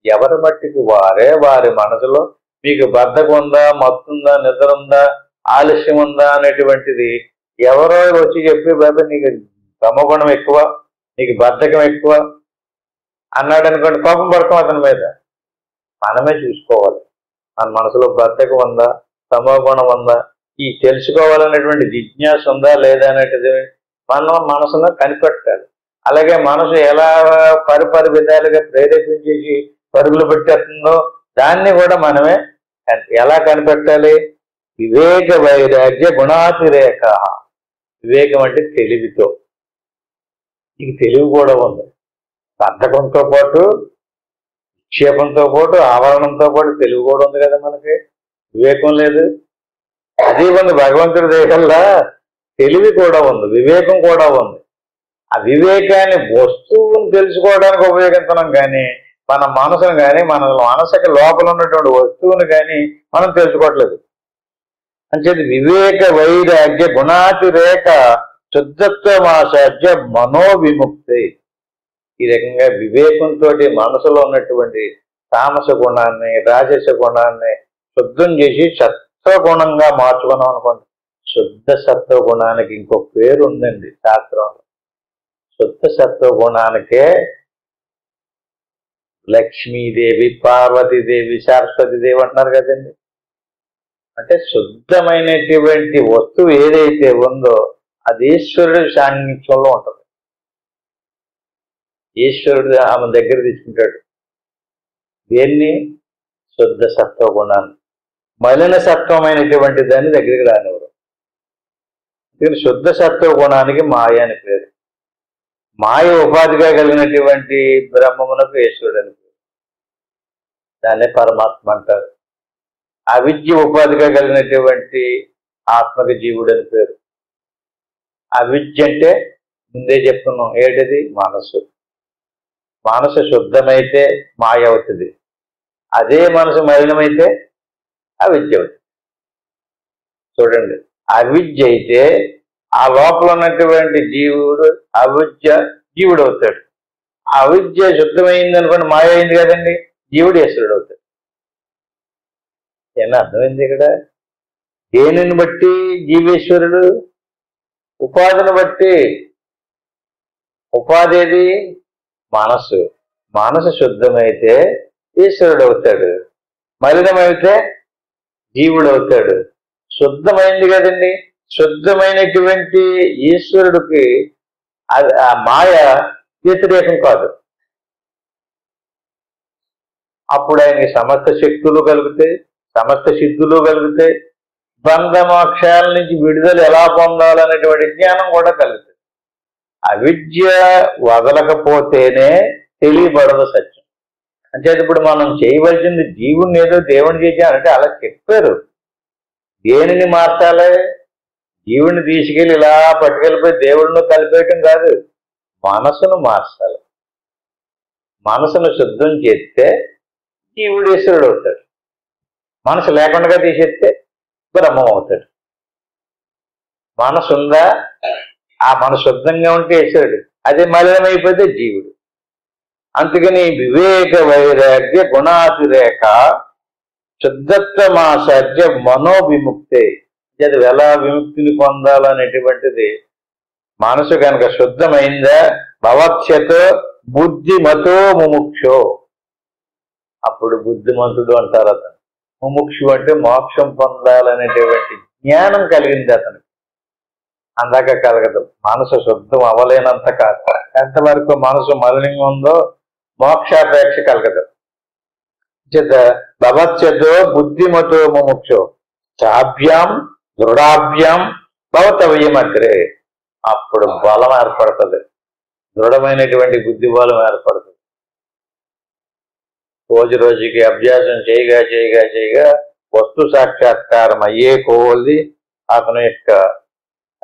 ఎవరి మట్టికి వారే వారి మనసులో మీకు బద్ధకం ఉందా, మత్తు ఉందా, నిద్ర ఉందా, ఆలస్యం ఉందా అనేటువంటిది ఎవరో వచ్చి చెప్పి బాబా నీకు తమగుణం ఎక్కువ, నీకు బద్ధకం ఎక్కువ అన్నాడు అనుకోండి, కోపం పడతాం అతని మీద. మనమే చూసుకోవాలి మన మనసులో బద్ధకం ఉందా, తమోగుణం ఉందా, ఈ తెలుసుకోవాలనేటువంటి జిజ్ఞాస ఉందా లేదా అనేటిది మనం మనసులో కనిపెట్టాలి. అలాగే మనసు ఎలా పరిపరి విధాలుగా ప్రేరేపించేసి పరుగులు పెట్టేస్తుందో దాన్ని కూడా మనమే ఎలా కనిపెట్టాలి? వివేక వైరాగ్య గుణాతిరేక. వివేకం అంటే తెలివితో. నీకు తెలివి కూడా ఉంది. బద్ధకంతో పాటు, విక్షేపంతో పాటు, ఆవరణంతో పాటు తెలివి కూడా ఉంది కదా మనకి. వివేకం లేదు. అది ఉంది భగవంతుడి దేశంలో. తెలివి కూడా ఉంది, వివేకం కూడా ఉంది. ఆ వివేకాన్ని వస్తువుని తెలుసుకోవడానికి ఉపయోగిస్తున్నాం కానీ మన మనసును కానీ మన మనసుకి లోపల ఉన్నటువంటి వస్తువుని కానీ మనం తెలుసుకోవట్లేదు. అంచేది వివేక వైరాగ్య గుణాతిరేక శుద్ధత్వమాసాధ్య మనోవిముక్తి. ఈ రకంగా వివేకంతో మనసులో ఉన్నటువంటి తామస గుణాన్ని, రాజస గుణాన్ని శుద్ధం చేసి సత్వగుణంగా మార్చుకున్నాం అనుకోండి. శుద్ధ సత్వగుణానికి ఇంకొక పేరు ఉందండి శాస్త్రంలో. శుద్ధ సత్వగుణానికే లక్ష్మీదేవి, పార్వతీదేవి, సరస్వతీదేవి అంటున్నారు కదండి. అంటే శుద్ధమైనటువంటి వస్తువు ఏదైతే ఉందో అది ఈశ్వరుడి సాన్నిధ్యంలో ఉంటుంది. ఈశ్వరుడు ఆమె దగ్గర తీసుకుంటాడు. దేన్ని? శుద్ధ సత్వగుణాన్ని. మలిన సత్వమైనటువంటి దాన్ని దగ్గరికి రానివ్వరు. శుద్ధ సత్వగుణానికి మాయ అని పేరు. మాయ ఉపాధిగా కలిగినటువంటి బ్రహ్మమునకు ఈశ్వరుడు అని పేరు. దాన్నే పరమాత్మ అంటారు. అవిద్య ఉపాధిగా కలిగినటువంటి ఆత్మకి జీవుడు అని పేరు. అవిద్య అంటే ముందే చెప్తున్నాం ఏంటిది? మనసు. మనసు శుద్ధమైతే మాయ అవుతుంది. అదే మనసు మలినమైతే అవిద్య అవుతుంది. చూడండి, అవిద్య అయితే ఆ లోపల ఉన్నటువంటి జీవుడు అవిద్య జీవుడు అవుతాడు. అవిద్య శుద్ధమైంది అనుకోండి, మాయ అయింది కదండి, జీవుడు ఈశ్వరుడు అవుతాడు. ఏమన్నా అర్థమైంది ఇక్కడ? దేనిని బట్టి జీవేశ్వరుడు? ఉపాధిని బట్టి. ఉపాధి ఏది? మనసు. మనసు శుద్ధమైతే ఈశ్వరుడు అవుతాడు, మలినమైతే జీవుడు అవుతాడు. శుద్ధమైంది కదండి, శుద్ధమైనటువంటి ఈశ్వరుడికి ఆ మాయ వ్యతిరేకం కాదు. అప్పుడు ఆయనకి సమస్త శక్తులు కలుగుతాయి, సమస్త సిద్ధులు కలుగుతాయి. బంధమోక్షాల నుంచి విడుదల ఎలా పొందాలనేటువంటి జ్ఞానం కూడా కలుగుతుంది. అవిద్య వదలకపోతేనే తెలియబడదు సత్యం. అంటే ఇప్పుడు మనం చేయవలసింది జీవుని ఏదో దేవుని చేయాలంటే అలా చెప్పారు. దేనిని మార్చాలి? జీవుని తీసుకెళ్ళి ఇలా పట్టుకెళ్ళిపోయి దేవుడిని కలిపేయటం కాదు, మనసును మార్చాలి. మనసును శుద్ధం చేస్తే జీవుడు ఈశ్వరుడు అవుతాడు. మనసు లేకుండా తీసేస్తే బ్రహ్మం అవుతాడు. మనసు ఉందా? ఆ మనసు శుద్ధంగా ఉంటే ఈశ్వరుడు, అదే మలినమైపోతే జీవుడు. అందుకని వివేక వైరాగ్య గుణాతిరేక శుద్ధత్వమాసాధ్య మనోవిముక్తే. అది ఎలా విముక్తిని పొందాలనేటువంటిది మనసు కనుక శుద్ధమైందా భవత్యతో బుద్ధిమతో ముముక్షో. అప్పుడు బుద్ధిమంతుడు అంటారు అతను. ముముక్షు అంటే మోక్షం పొందాలనేటువంటి జ్ఞానం కలిగింది అతనికి. అందాక కలగదు. మనసు శుద్ధం అవ్వలేనంత కాదు, ఎంతవరకు మనసు మలినంగా ఉందో మోక్షాపేక్ష కలగదు. భవత్యతో బుద్ధిమతో ముముక్షో చాభ్యాం దృఢాభ్యాం భవతవ్యం అగ్రే. అప్పుడు బలం ఏర్పడుతుంది, దృఢమైనటువంటి బుద్ధి బలం ఏర్పడుతుంది. రోజు రోజుకి అభ్యాసం చేయగా చేయగా చేయగా వస్తు సాక్షాత్కారం అయ్యే కోల్ది అతని యొక్క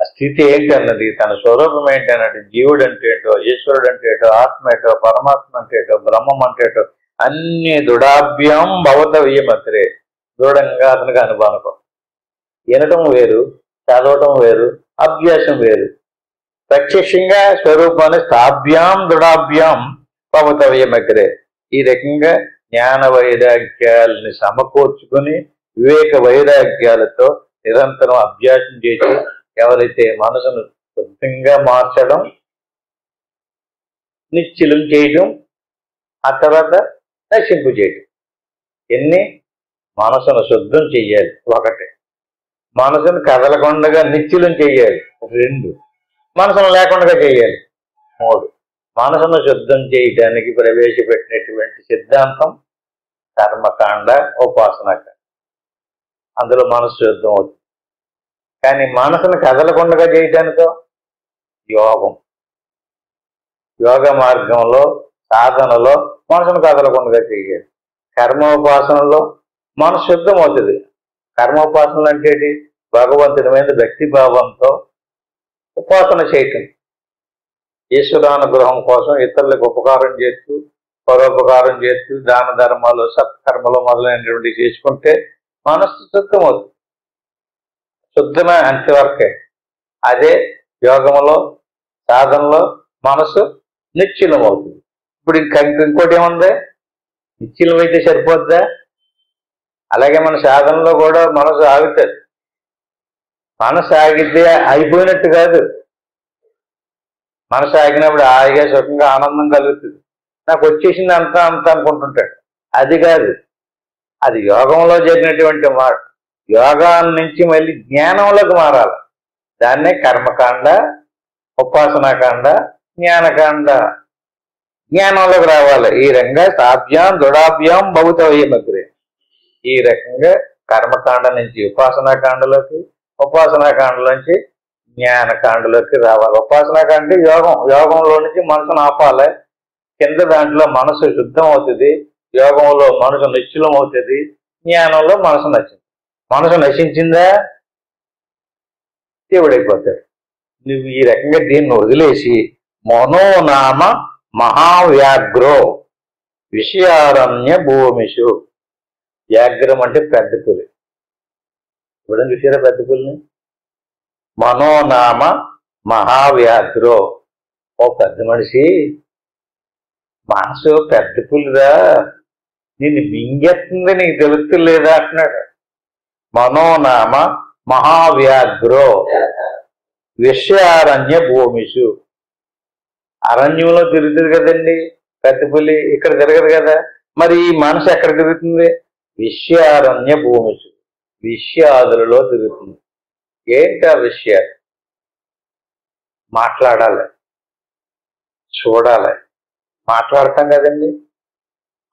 స్థితి ఏంటన్నది, తన స్వరూపం ఏంటన్నది, జీవుడు అంటే ఏంటో, ఈశ్వరుడు అంటే ఏంటో, ఆత్మ ఏంటో, పరమాత్మ అంటే ఏంటో, బ్రహ్మం అంటే ఏంటో అన్ని దృఢాభ్యాం భవతవ్యం అగ్రే. దృఢంగా అతనికి అనుభవం. వినటం వేరు, చదవటం వేరు, అభ్యాసం వేరు. ప్రత్యక్షంగా స్వరూపాన్ని స్థాభ్యాం దృఢాభ్యాం భవతవ్యం అగ్రే. ఈ రకంగా జ్ఞాన వైరాగ్యాలని సమకూర్చుకుని వివేక వైరాగ్యాలతో నిరంతరం అభ్యాసం చేసి ఎవరైతే మనసును శుద్ధంగా మార్చడం, నిశ్చలం చేయడం, ఆ తర్వాత నశింపు చేయడం. ఎన్ని? మనసును శుద్ధం చెయ్యాలి ఒకటి, మనసును కదలకుండా నిశ్చలం చెయ్యాలి రెండు, మనసును లేకుండా చేయాలి మూడు. మనసును శుద్ధం చేయడానికి ప్రవేశపెట్టినటువంటి సిద్ధాంతం కర్మకాండ, ఉపాసనకాండ. అందులో మనసు శుద్ధం అవుతుంది. కానీ మనసును కదలకుండా చేయడానికో యోగం, యోగ మార్గంలో సాధనలో మనసును కదలకుండా చేయాలి. కర్మోపాసనలో మనసు శుద్ధం అవుతుంది. కర్మోపాసనలు అంటే భగవంతుడి మీద భక్తిభావంతో ఉపాసన చేయటం, ఈశ్వరానుగ్రహం కోసం ఇతరులకు ఉపకారం చేస్తూ, పరోపకారం చేస్తూ, దాన ధర్మాలు, సత్కర్మలు మొదలైనటువంటి చేసుకుంటే మనస్సు శుద్ధమవుతుంది. శుద్ధమే అంతవరకే. అదే యోగంలో సాధనలో మనసు నిశ్చలం అవుతుంది. ఇప్పుడు ఇంకోటి ఏముంది? నిశ్చలం అయితే సరిపోద్దా? అలాగే మన సాధనలో కూడా మనసు ఆగుతుంది. మనసు ఆగితే అయిపోయినట్టు కాదు. మనసు ఆగినప్పుడు హాయిగా సుఖంగా ఆనందం కలుగుతుంది. నాకు వచ్చేసింది అంతా అంతా అనుకుంటుంటాడు. అది కాదు, అది యోగంలో జరిగినటువంటి మాట. యోగాన్ని నుంచి మళ్ళీ జ్ఞానంలోకి మారాలి. దాన్నే కర్మకాండ, ఉపాసనాకాండ, జ్ఞానకాండ. జ్ఞానంలోకి రావాలి. ఈ రకంగా సాభ్యాం దృఢాభ్యాం భౌతవయ్యమగ్రే. ఈ రకంగా కర్మకాండ నుంచి ఉపాసనాకాండలోకి, ఉపాసనాకాండలోంచి జ్ఞానకాండలోకి రావాలి. ఉపాసనాకాండ అంటే యోగం. యోగంలో నుంచి మనసును ఆపాలి. కింద దాంట్లో మనసు శుద్ధం అవుతుంది, యోగంలో మనసు నిశ్చలం అవుతుంది, జ్ఞానంలో మనసు నచ్చింది. మనసు నశించిందా దేవుడైపోతాడు. నువ్వు ఈ రకంగా దీన్ని వదిలేసి మనోనామ మహావ్యాఘ్రో విషయారణ్య భూమిషు. వ్యాఘ్రం అంటే పెద్ద పులి. ఇప్పుడు చూసారా పెద్ద పులిని? మనోనామ మహావ్యాఘ్రో. ఓ పెద్ద మనిషి, మనసు పెద్ద పులిరా, నిన్ను మింగేస్తుంది, నీకు తెలుస్తలేదా అంటున్నాడు. మనోనామ మహావ్యాఘ్రో విషయారణ్య భూమిషు. అరణ్యంలో తిరుగుతుంది కదండి పెద్ద పులి, ఇక్కడ తిరగదు కదా. మరి ఈ మనసు ఎక్కడ తిరుగుతుంది? విషయారణ్య భూమిషు, విషయాదులలో తిరుగుతుంది. ఏంటి ఆ విషయాలు? మాట్లాడాలి, చూడాలి. మాట్లాడతాం కదండి.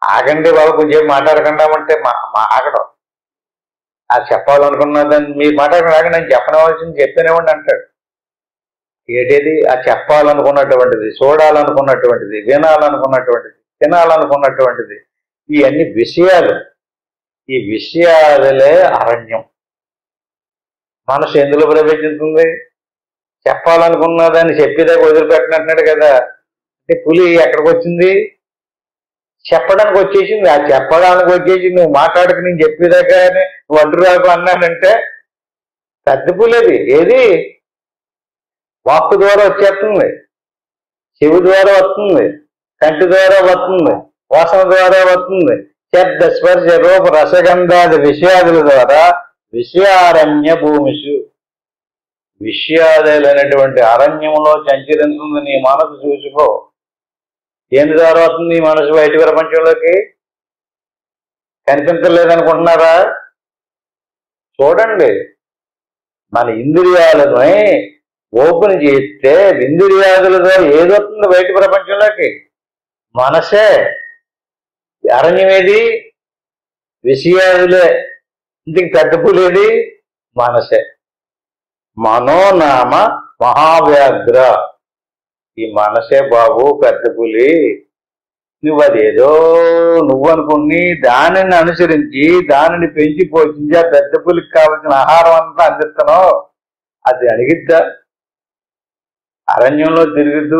ఆగండి బాబు కొంచెం మాట్లాడకండామంటే ఆగడం. ఆ చెప్పాలనుకున్నదాన్ని మీరు మాట్లాడకుండా ఆగండి, నేను చెప్పనవలసింది చెప్పేనేవ్వండి అంటాడు. ఏంటేది? ఆ చెప్పాలనుకున్నటువంటిది, చూడాలనుకున్నటువంటిది, వినాలనుకున్నటువంటిది, తినాలనుకున్నటువంటిది, ఇవన్నీ విషయాలు. ఈ విషయాలే అరణ్యం. మనసు ఎందులో ప్రవేశిస్తుంది? చెప్పాలనుకున్న దాన్ని చెప్పేదాకా వదిలిపెట్టినట్టున్నాడు కదా. అంటే పులి ఎక్కడికి వచ్చింది? చెప్పడానికి వచ్చేసింది. ఆ చెప్పడానికి వచ్చేసి నువ్వు మాట్లాడక నేను చెప్పేదాకా ఒంటరి రాకు అన్నానంటే పెద్ద పులి అది. ఏది? వాక్కు ద్వారా వచ్చేస్తుంది, చెవి ద్వారా వస్తుంది, కంటి ద్వారా వస్తుంది, వాసన ద్వారా వస్తుంది, శబ్ద స్పర్శ రూప రసగంధాది విషయాదుల ద్వారా విషయారణ్య భూమిషు. విషయాదులైనటువంటి అరణ్యంలో సంచరిస్తుంది నీ మనసు. చూసుకో, దేని ద్వారా వస్తుంది నీ మనసు బయటి ప్రపంచంలోకి? కనిపించలేదనుకుంటున్నారా? చూడండి, మన ఇంద్రియాలను ఓపెన్ చేస్తే ఇంద్రియాదులతో ఏదొస్తుంది బయట ప్రపంచంలోకి? మనసే. అరణ్యం ఏది? విషయాదులే. ఇంటికి పెద్ద పులేది? మనసే. మనోనామ మహావ్యాఘ్ర. ఈ మనసే బాబు పెద్ద పులి. నువ్వు అదేదో నువ్వు అనుకుని దానిని అనుసరించి దానిని పెంచి పోషించి ఆ పెద్ద పులికి కావలసిన ఆహారం అంతా అందిస్తున్నావు. అది అడిగిద్దా? అరణ్యంలో తిరుగుతూ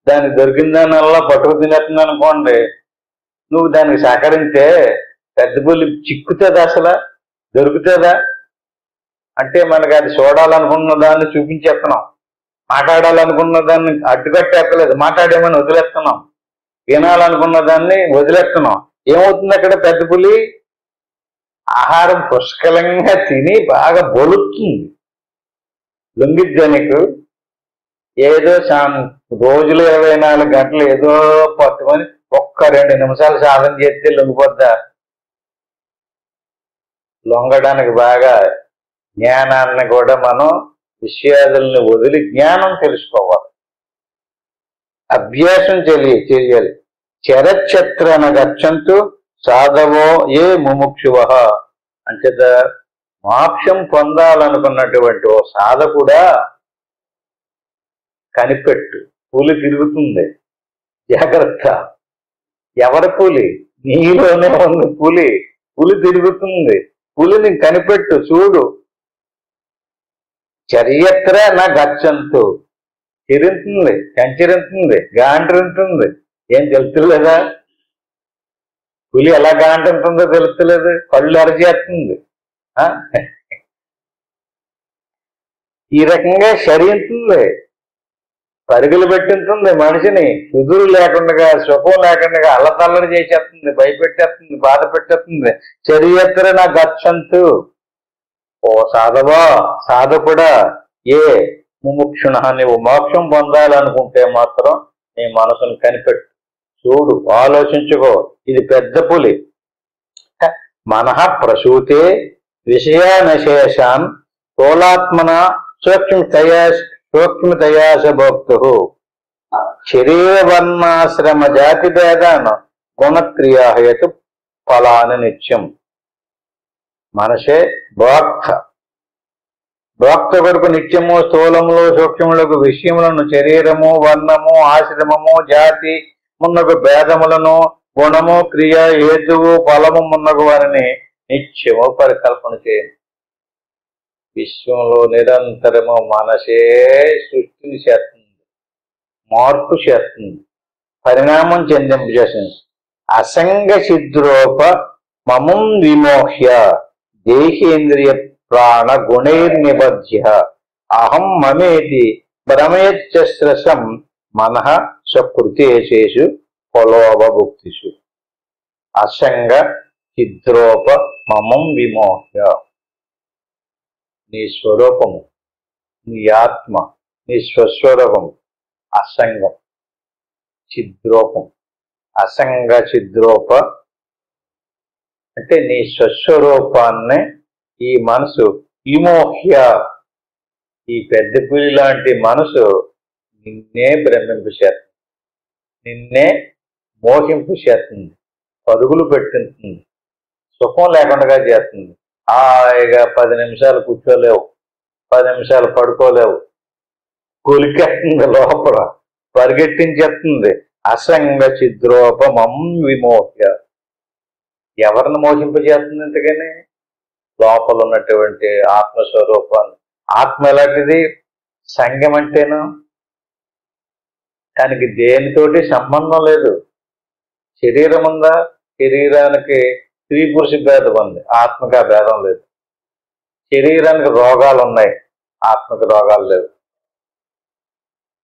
దానికి దొరికిందానల్లా పట్టుకు తినేస్తుంది అనుకోండి, నువ్వు దానికి సహకరిస్తే పెద్ద పులి చిక్కుతుందా? అసలు దొరుకుతుందా? అంటే మనకి అది చూడాలనుకున్న దాన్ని చూపించేస్తున్నాం, మాట్లాడాలనుకున్న దాన్ని అడ్డుకట్టేస్తలేదు, మాట్లాడేమని వదిలేస్తున్నాం, వినాలనుకున్న దాన్ని వదిలేస్తున్నాం. ఏమవుతుంది అక్కడ? పెద్ద పులి ఆహారం పుష్కలంగా తిని బాగా బొలుస్తుంది. లొంగిద్దా నీకు? ఏదో రోజులు 24 గంటలు ఏదో పట్టుకొని ఒక్క 2 నిమిషాలు సాధన చేస్తే లొంగిపోద్దా? లొంగడానికి బాగా జ్ఞానాన్ని కూడా మనం విషయాదుల్ని వదిలి జ్ఞానం తెలుసుకోవాలి, అభ్యాసం చేయాలి. చరఛత్రన గచ్చంతు సాధవో ఏ ముముక్షువ. అంచేత మోక్షం పొందాలనుకున్నటువంటి ఓ సాధకుడా కనిపెట్టు, పులి తిరుగుతుంది, జాగ్రత్త. ఎవరి పులి? నీలోనే ఉంది పులి. పులి తిరుగుతుంది, పులిని కనిపెట్టు, చూడు. చర్యత్ర నా గచ్చంతు, తిరుగుతుంది, కంచెరింతుంది, గాండ్రింటుంది. ఏం తెలుస్తలేదా? పులి ఎలా గాండ్రింటుందో తెలుస్తలేదు, కళ్ళు అరచేస్తుంది. ఈ రకంగా శరీంతుంది, పరుగులు పెట్టింటుంది, మనిషిని కుదురు లేకుండా, సుఖం లేకుండా అల్లతల్లడి చేసేస్తుంది, భయపెట్టేస్తుంది, బాధ పెట్టేస్తుంది. చర్యత్ర నా గచ్చంతు. ఓ సాధవా, సాధకుడా, ఏ ముముక్షుణ, నీవు మోక్షం పొందాలనుకుంటే మాత్రం నీ మనసును కనిపెట్టు, చూడు, ఆలోచించుకో. ఇది పెద్ద పులి. మనః ప్రసూతే విషయానశేషాన్ స్థూలాత్మన సూక్ష్మతయాస భోక్తు శరీరవర్ణాశ్రమ జాతి భేదాన గుణక్రియాహయతు ఫలాన్ని నిత్యం. మనసే భోక్త కొరకు నిత్యము స్థూలములు సూక్ష్మములకు విషయములను శరీరము, వర్ణము, ఆశ్రమము, జాతి మున్నగు భేదములను, గుణము, క్రియ, హేతువు, ఫలము మున్నగు వారిని నిత్యము పరికల్పన చేయండి. విశ్వంలో నిరంతరము మనసే సృష్టిని చేస్తుంది, మార్పు చేస్తుంది, పరిణామం చెందింపజేస్తుంది. అసంగ సిద్ధ్రోప మమం విమోహ్య దేహేంద్రియ ప్రాణ గుణైర్నిబధ్య అహం మమేతి భ్రమయచ్చస్రసం మనః సకృతేషు ఫలోభుక్తిషు. అసంగ సిద్ధ్రోప మమం విమోహ్య. నీ స్వరూపము, నీ ఆత్మ, నీ స్వస్వరూపము అసంగం, చిద్రూపం. అసంగ చిద్రూప అంటే నీ స్వస్వరూపాన్ని ఈ మనసు విమోహ్య. ఈ పెద్ద పులి లాంటి మనసు నిన్నే భ్రమింపు చేస్తుంది, నిన్నే మోహింపు చేస్తుంది, పరుగులు పెట్టిస్తుంది, సుఖం లేకుండా చేస్తుంది. హాయిగా 10 నిమిషాలు కూర్చోలేవు, 10 నిమిషాలు పడుకోలేవు, కొలికేస్తుంది, లోపల పరిగెట్టించేస్తుంది. అసంగ చిద్రోపమం విమోహ్య. ఎవరిని మోహింపజేస్తుంది ఇంతకని? లోపల ఉన్నటువంటి ఆత్మస్వరూపాన్ని. ఆత్మ ఎలాంటిది? సంగం అంటేను దానికి దేనితోటి సంబంధం లేదు. శరీరం ఉందా? శరీరానికి స్త్రీ పురుష భేదం ఉంది, ఆత్మకి ఆ భేదం లేదు. శరీరానికి రోగాలు ఉన్నాయి, ఆత్మకి రోగాలు లేవు.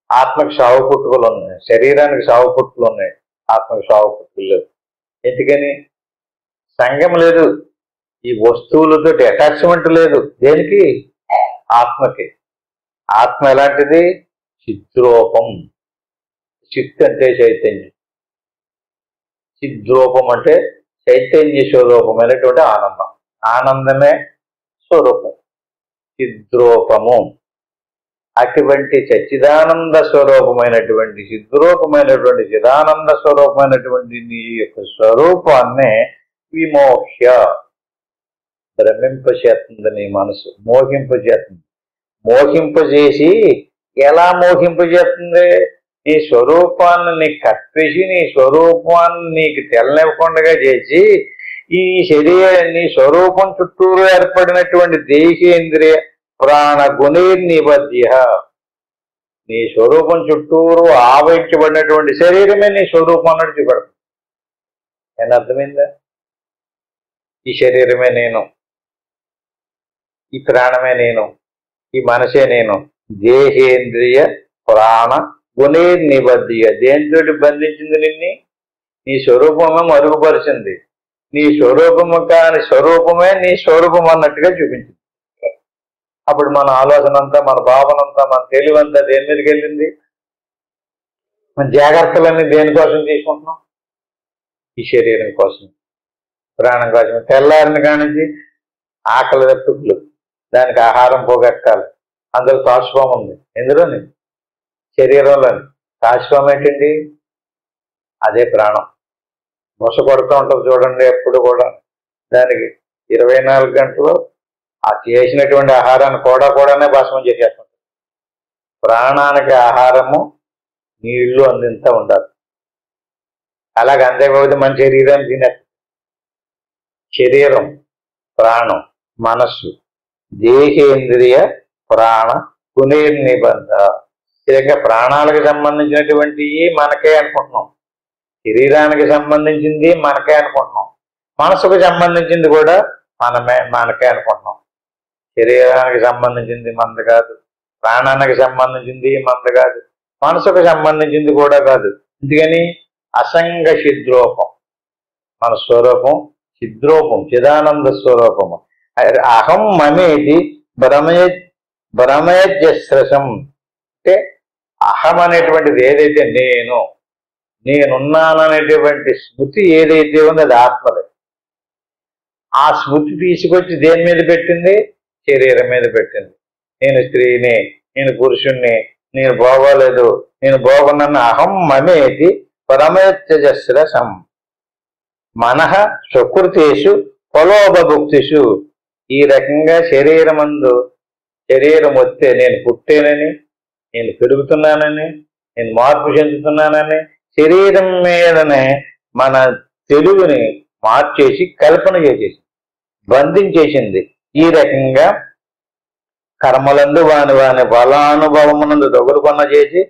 ఆత్మకి సావు పుట్టుకలు ఉన్నాయి, శరీరానికి సావు పుట్టుకలు ఉన్నాయి, ఆత్మకి సావు పుట్టుకలు లేవు. ఎందుకని? సంగం లేదు, ఈ వస్తువులతో అటాచ్మెంట్ లేదు. దేనికి? ఆత్మకి. ఆత్మ ఎలాంటిది? చిద్రూపం. చిత్ అంటే చైతన్యం, చిద్రూపం అంటే చైతన్య స్వరూపమైనటువంటి ఆనందం. ఆనందమే స్వరూపం, చిద్రూపము. అటువంటి సచ్చిదానంద స్వరూపమైనటువంటి చిద్రూపమైనటువంటి చిదానంద స్వరూపమైనటువంటి నీ యొక్క స్వరూపాన్నే విమోహ్య భ్రమింపచేస్తుంది. నీ మనసు మోహింపజేస్తుంది. మోహింపజేసి ఎలా మోహింపజేస్తుంది? నీ స్వరూపాన్ని నీకు కప్పేసి, నీ స్వరూపాన్ని నీకు తెల్లనివ్వకుండా చేసి, ఈ నీ స్వరూపం చుట్టూరు ఏర్పడినటువంటి దేహేంద్రియ ప్రాణ గుణైర్నిబధ్య. నీ స్వరూపం చుట్టూరు ఆవరించబడినటువంటి శరీరమే నీ స్వరూపం అన్నట్టు చూపెడుతుంది. ఏమన్నా అర్థమైందా? ఈ శరీరమే నేను, ఈ ప్రాణమే నేను, ఈ మనసే నేను. దేహేంద్రియ ప్రాణ గుణైర్నిబధ్య. దేనితోటి బంధించింది నిన్ని? నీ స్వరూపమే మరుగుపరిచింది. నీ స్వరూపము కాని స్వరూపమే నీ స్వరూపం అన్నట్టుగా చూపించింది. అప్పుడు మన ఆలోచన అంతా, మన భావన అంతా, మన తెలివంతా దేని మీదకి వెళ్ళింది? మన జాగ్రత్తలన్నీ దేనికోసం తీసుకుంటున్నాం? ఈ శరీరం కోసం, ప్రాణం కోసం. తెల్లారిని కానించి ఆకలి దప్పులు, దానికి ఆహారం పోగొట్టాలి. అందులో తాష్పం ఉంది. ఎందులోని? శరీరంలోని. తాష్పం ఏంటండి? అదే ప్రాణం. బొస కొడుతూ ఉంటుంది చూడండి ఎప్పుడు కూడా. దానికి 24 గంటలు ఆ చేసినటువంటి ఆహారాన్ని కూడానే భస్మం చేసేస్తుంది. ప్రాణానికి ఆహారము, నీళ్లు అందింత ఉండాలి. అలాగే అంతేకాకపోతే మన శరీరాన్ని తినేస్తుంది. శరీరం, ప్రాణం, మనస్సు, దేహేంద్రియ ప్రాణ పునర్నిబంధ. ఇక ప్రాణాలకు సంబంధించినటువంటి మనకే అనుకుంటున్నాం, శరీరానికి సంబంధించింది మనకే అనుకుంటున్నాం, మనసుకు సంబంధించింది కూడా మనకే అనుకుంటున్నాం. శరీరానికి సంబంధించింది మనది కాదు, ప్రాణానికి సంబంధించింది మనది కాదు, మనసుకు సంబంధించింది కూడా కాదు. ఎందుకని? అసంగ చిద్రూపం మన స్వరూపం, చిద్రూపం, చిదానంద స్వరూపము. అహం మమేది భ్రమయజస్రసం. అంటే అహం అనేటువంటిది ఏదైతే నేనున్నాననేటువంటి స్మృతి ఏదైతే ఉందో అది ఆత్మదే. ఆ స్మృతి తీసుకొచ్చి దేని మీద పెట్టింది? శరీరం మీద పెట్టింది. నేను స్త్రీని, నేను పురుషుణ్ణి, నేను బాగోలేదు, నేను బాగున్నాను. అహం మమేది పరమేత్యజస్రసం మనః స్వకృతేషు ఫలోపభుక్తిషు. ఈ రకంగా శరీరం వస్తే నేను పుట్టేనని, నేను పెరుగుతున్నానని, నేను మార్పు చెందుతున్నానని శరీరం మీదనే మన తెలుగుని మార్చేసి కల్పన చేసేసి బంధించేసింది. ఈ రకంగా కర్మలందు వాని బలానుభవమునందు దొగులుకొన్న చేసి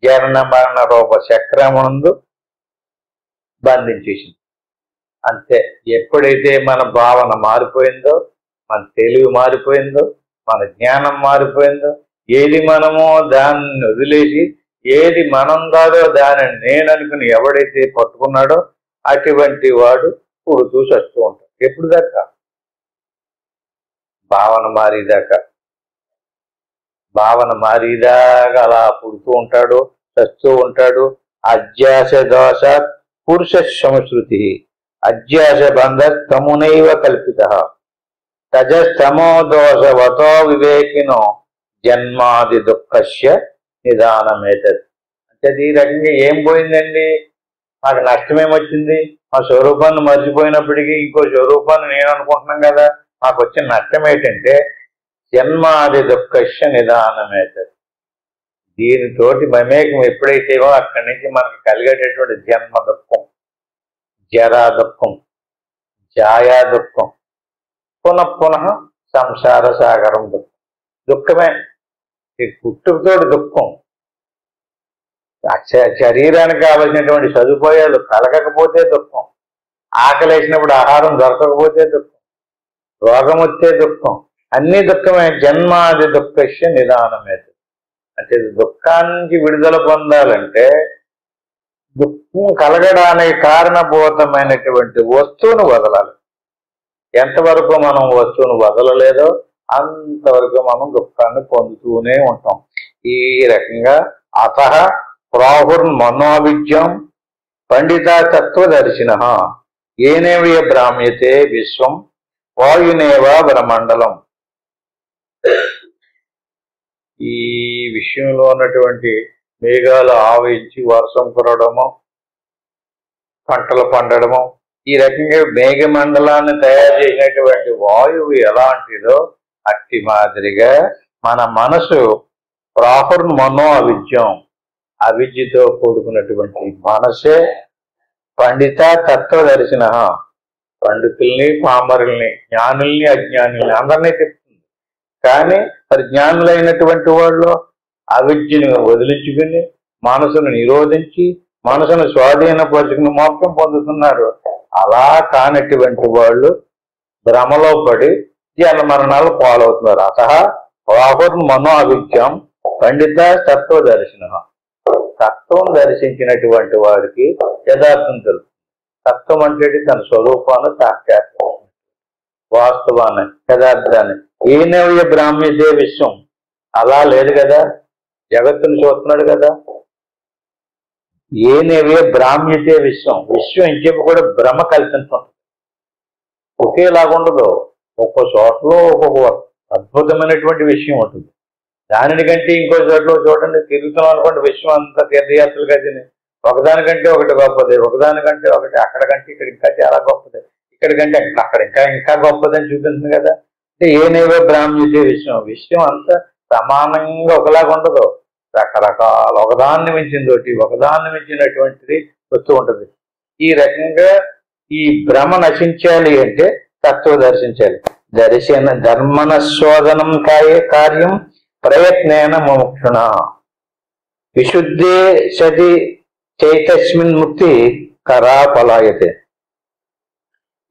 జనన మరణ రూప చక్రమునందు బంధించేసింది. అంతే. ఎప్పుడైతే మన భావన మారిపోయిందో, మన తెలివి మారిపోయిందో, మన జ్ఞానం మారిపోయిందో, ఏది మనమో దాన్ని వదిలేసి ఏది మనం కాదో దానిని నేననుకుని ఎవడైతే పట్టుకున్నాడో అటువంటి వాడు పుడుతూ చస్తూ ఉంటాడు. ఎప్పుడు దాకా? భావన మారిదాకా అలా పుడుతూ ఉంటాడు, చస్తూ ఉంటాడు. అధ్యాస దోష పురుష సంస్కృతి అధ్యాస బంధ తమునైవ కల్పిత తజస్తమో దోషవతో వివేకినో జన్మాది దుఃఖస్య నిదానమేతది. అంటే ఈ రకంగా ఏం పోయిందండి? నాకు నష్టమేమొచ్చింది? మా స్వరూపాన్ని మర్చిపోయినప్పటికీ ఇంకో స్వరూపాన్ని నేను అనుకుంటున్నాం కదా. నాకు వచ్చిన నష్టం ఏంటంటే జన్మాది దుఃఖస్య నిదానమేతది. దీనితోటి మమేకం ఎప్పుడైతేవో అక్కడి నుంచి మనకు కలిగేటటువంటి జన్మ దుఃఖం, జరా దుఃఖం, ఛాయా దుఃఖం, పునః సంసార సాగరం దుఃఖమే. ఈ పుట్టుకతోటి దుఃఖం, శరీరానికి కావలసినటువంటి సదుపాయాలు కలగకపోతే దుఃఖం, ఆకలేసినప్పుడు ఆహారం దొరకకపోతే దుఃఖం, రోగం వస్తే దుఃఖం, అన్ని దుఃఖమే. జన్మాది దుఃఖస్య నిదానమే. అంటే దుఃఖానికి విడుదల పొందాలంటే దుఃఖం కలగడానికి కారణభూతమైనటువంటి వస్తువును వదలాలి. ఎంతవరకు మనం వస్తువును వదలలేదో అంతవరకు మనం దుఃఖాన్ని పొందుతూనే ఉంటాం. ఈ రకంగా అతః ప్రాహుర్మనోవిద్యం పండిత తత్వదర్శిన ఏనేవ భ్రామ్యతే విశ్వం వాయునేవ బ్రహ్మండలం. ఈ విషయంలో ఉన్నటువంటి మేఘాలు ఆవరించి వర్షం కురవడము, పంటలు పండడము, ఈ రకంగా మేఘమండలాన్ని తయారు చేసినటువంటి వాయువు ఎలాంటిదో అట్టి మాదిరిగా మన మనసు ప్రాహుర్మనో అవిద్యం, అవిద్యతో కూడుకున్నటువంటి మనసే పండిత తత్వదర్శిన. పండితుల్ని, పామరుల్ని, జ్ఞానుల్ని, అజ్ఞానుల్ని అందరినీ చెప్తుంది. కానీ మరి జ్ఞానులైనటువంటి వాళ్ళు అవిద్యను వదిలించుకుని మనసును నిరోధించి మనసును స్వాధీనపరుచుకుని మోక్షం పొందుతున్నారు. అలా కానటువంటి వాళ్ళు భ్రమలో పడి జన్మ మరణాలు పాలవుతున్నారు. అతః ప్రాహుర్మనో అవిద్యం పండిత తత్వదర్శిన. తత్వం దర్శించినటువంటి వాడికి యథార్థం తెలుసు. తత్వం అంటే తన స్వరూపాన్ని సాక్షాత్కారం, వాస్తవాన్ని, యథార్థాన్ని. ఏనవ్య బ్రాహ్మ్యతే విశ్వం, అలా లేదు కదా, జగత్తుని చూస్తున్నాడు కదా. ఏనవ్య బ్రాహ్మ్యతే విశ్వం, విశ్వం ఇంకేపు కూడా భ్రమ కల్పించుంటుంది, ఒకేలాగా ఉండదు. ఒక్కో చోటలో ఒక్కొక్క అద్భుతమైనటువంటి విషయం ఉంటుంది. దానికంటే ఇంకో చోట్ల చూడండి, తిరుగుతున్నాం అనుకోండి, విశ్వం అంతా తీర్థయాత్రలు కదండి, ఒకదానికంటే ఒకటి గొప్పది, ఒకదానికంటే ఒకటి, అక్కడికంటే ఇక్కడ ఇంకా చాలా గొప్పది, ఇక్కడికంటే అక్కడ ఇంకా ఇంకా గొప్పదని చూపిస్తుంది కదా. అంటే ఏనేవో బ్రాహ్మ్యతే విశ్వం, విశ్వం అంతా సమానంగా ఒకలాగా ఉండదు, రకరకాల ఒకదాన్ని మించిందోటి, ఒకదాన్ని మించినటువంటిది వస్తూ ఉంటుంది. ఈ రకంగా ఈ భ్రమ నశించాలి అంటే తత్వ దర్శించాలి. ధర్మనశోధనం కార్యం ప్రయత్నేన ముముక్షుణ విశుద్ధే సతి చైతస్మిన్ ముక్తి కరాపలాయతే.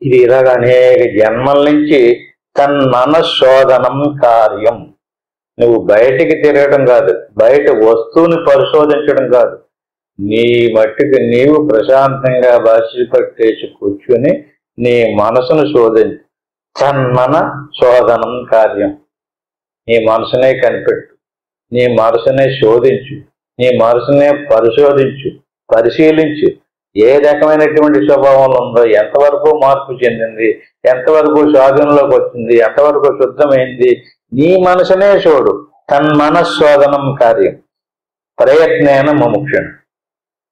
ఇది ఇలాగ అనేక జన్మల నుంచి తన్మనశోధనం కార్యం. నువ్వు బయటికి తిరగడం కాదు, బయట వస్తువుని పరిశోధించడం కాదు, నీ మట్టికి నీవు ప్రశాంతంగా బాసి పట్టేసి కూర్చుని నీ మనసును శోధించు. తన్మన శోధనం కార్యం. నీ మనసునే కనిపెట్టు, నీ మనసునే శోధించు, నీ మనసునే పరిశోధించు, పరిశీలించు. ఏ రకమైనటువంటి స్వభావంలో ఉందో, ఎంతవరకు మార్పు చెందింది, ఎంతవరకు స్వాధీనంలోకి వచ్చింది, ఎంతవరకు శుద్ధమైంది, నీ మనసునే చూడు. తన్మనశోధనం కార్యం ప్రయత్నేన ముముక్షుణ.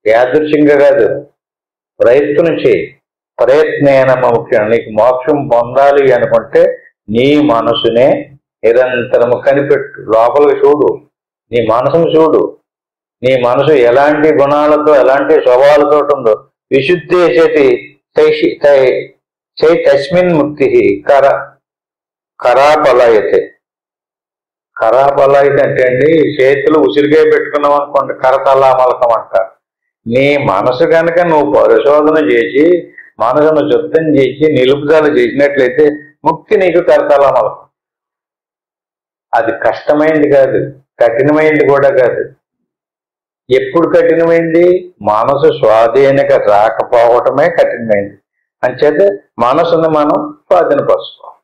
యాదృచ్ఛికంగా కాదు, ప్రయత్నం చేయి. ప్రయత్నేన ముముక్షుణ. నీకు మోక్షం పొందాలి అనుకుంటే నీ మనసునే నిరంతరము కనిపెట్టు, లోపలికి చూడు, నీ మనసును చూడు. నీ మనసు ఎలాంటి గుణాలతో, ఎలాంటి స్వభావాలతో ఉందో. విశుద్ధే తస్మిన్ ముక్తి కరాపలాయతే. కరాపలాయతే అంటే అండి, చేతులు ఉసిరిగా పెట్టుకున్నాం అనుకోండి, కరతలామలకం అంటారు. నీ మనసు కనుక నువ్వు పరిశోధన చేసి, మనసును శుద్ధం చేసి, నిలుపుదల చేసినట్లయితే ముక్తి నీకు కరతలామలకం. అది కష్టమైంది కాదు, కఠినమైంది కూడా కాదు. ఎప్పుడు కఠినమైంది? మనసు స్వాధీనక రాకపోవటమే కఠినమైంది. అంచేత మనసుని మనం స్వాధీనపరుచుకోవాలి.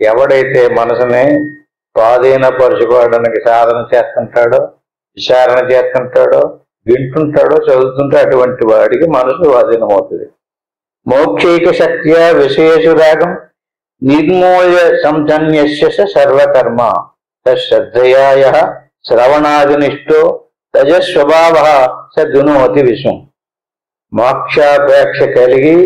ఎవడైతే మనసుని స్వాధీనపరుచుకోవడానికి సాధన చేస్తుంటాడో, విచారణ చేస్తుంటాడో, వింటుంటాడో, చదువుతుంటే అటువంటి వాడికి మనసు స్వాధీనమవుతుంది. మోక్షైక శక్త్యా విశేషు రాగం నిర్మూల్య సంజన్యస్య సర్వకర్మ శ్రద్ధయాయ శ్రవణాదినిష్టో తజస్వభావ సద్గుణోతి విషం. మోక్షాపేక్ష కలిగి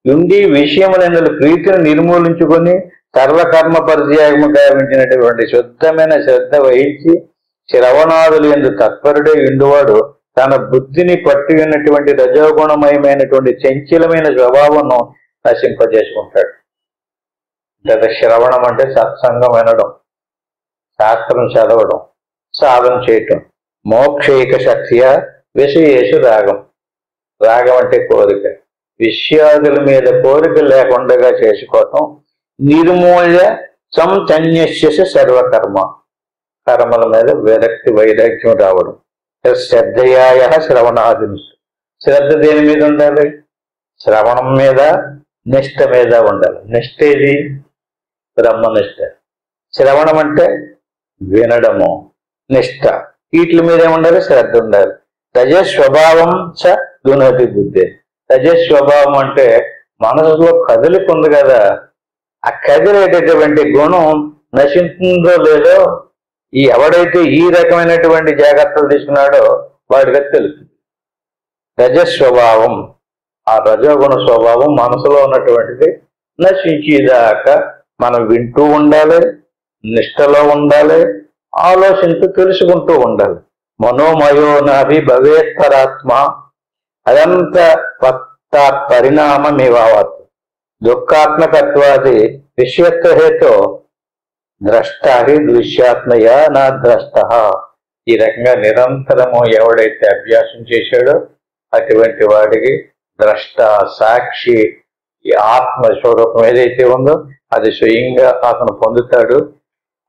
ఉండి విషయములందు ప్రీతిని నిర్మూలించుకొని సర్వకర్మ పరిత్యాగము గావించినటువంటి శుద్ధమైన శ్రద్ధ వహించి శ్రవణాదులు ఎందు తత్పరుడే ఉండువాడు తన బుద్ధిని పట్టి ఉన్నటువంటి రజోగుణమయమైనటువంటి చంచలమైన స్వభావంను నశింపజేసుకుంటాడు. గత శ్రవణం అంటే సత్సంగం వినడం, శాస్త్రం చదవడం, సాధన చేయటం. మోక్షైక శక్తియ విషయేషు రాగం. రాగం అంటే కోరిక, విషయాదుల మీద కోరిక లేకుండా చేసుకోవటం. నిర్మూల్య సంచన్యస్య సర్వకర్మ. కర్మల మీద విరక్తి వైరాగ్యం రావడం. శ్రద్ధయాయ శ్రవణాదిని. శ్రద్ధ దేని మీద ఉండాలి? శ్రవణం మీద, నిష్ట మీద ఉండాలి. నిష్ట ఏది? బ్రహ్మనిష్ట. శ్రవణం అంటే వినడము, నిష్ట. వీటి మీద ఏముండాలి? శ్రద్ధ ఉండాలి. తజస్వభావం స దునతి బుద్ధి. తజస్వభావం అంటే మనసులో కదలిక ఉంది కదా, ఆ కదిలేటటువంటి గుణం నశించిందో లేదో ఎవడైతే ఈ రకమైనటువంటి జాగ్రత్తలు తీసుకున్నాడో వాడికి తెలుస్తుంది. రజస్వభావం, ఆ రజోగుణ స్వభావం మనసులో ఉన్నటువంటిది నశించేదాకా మనం వింటూ ఉండాలి, నిష్టలో ఉండాలి, ఆలోచించు తెలుసుకుంటూ ఉండాలి. మనోమయో నాభి భవేత్తరాత్మ అదంత పరిణామమేవాత్ దుఃఖాత్మకత్వాది విషయత్వహేతో ద్రష్టాహి దృశ్యాత్మయ నా ద్రష్ట. ఈ రకంగా నిరంతరము ఎవడైతే అభ్యాసం చేశాడో అటువంటి వాడికి ద్రష్ట, సాక్షి, ఈ ఆత్మస్వరూపం ఏదైతే ఉందో అది స్వయంగా అతను పొందుతాడు.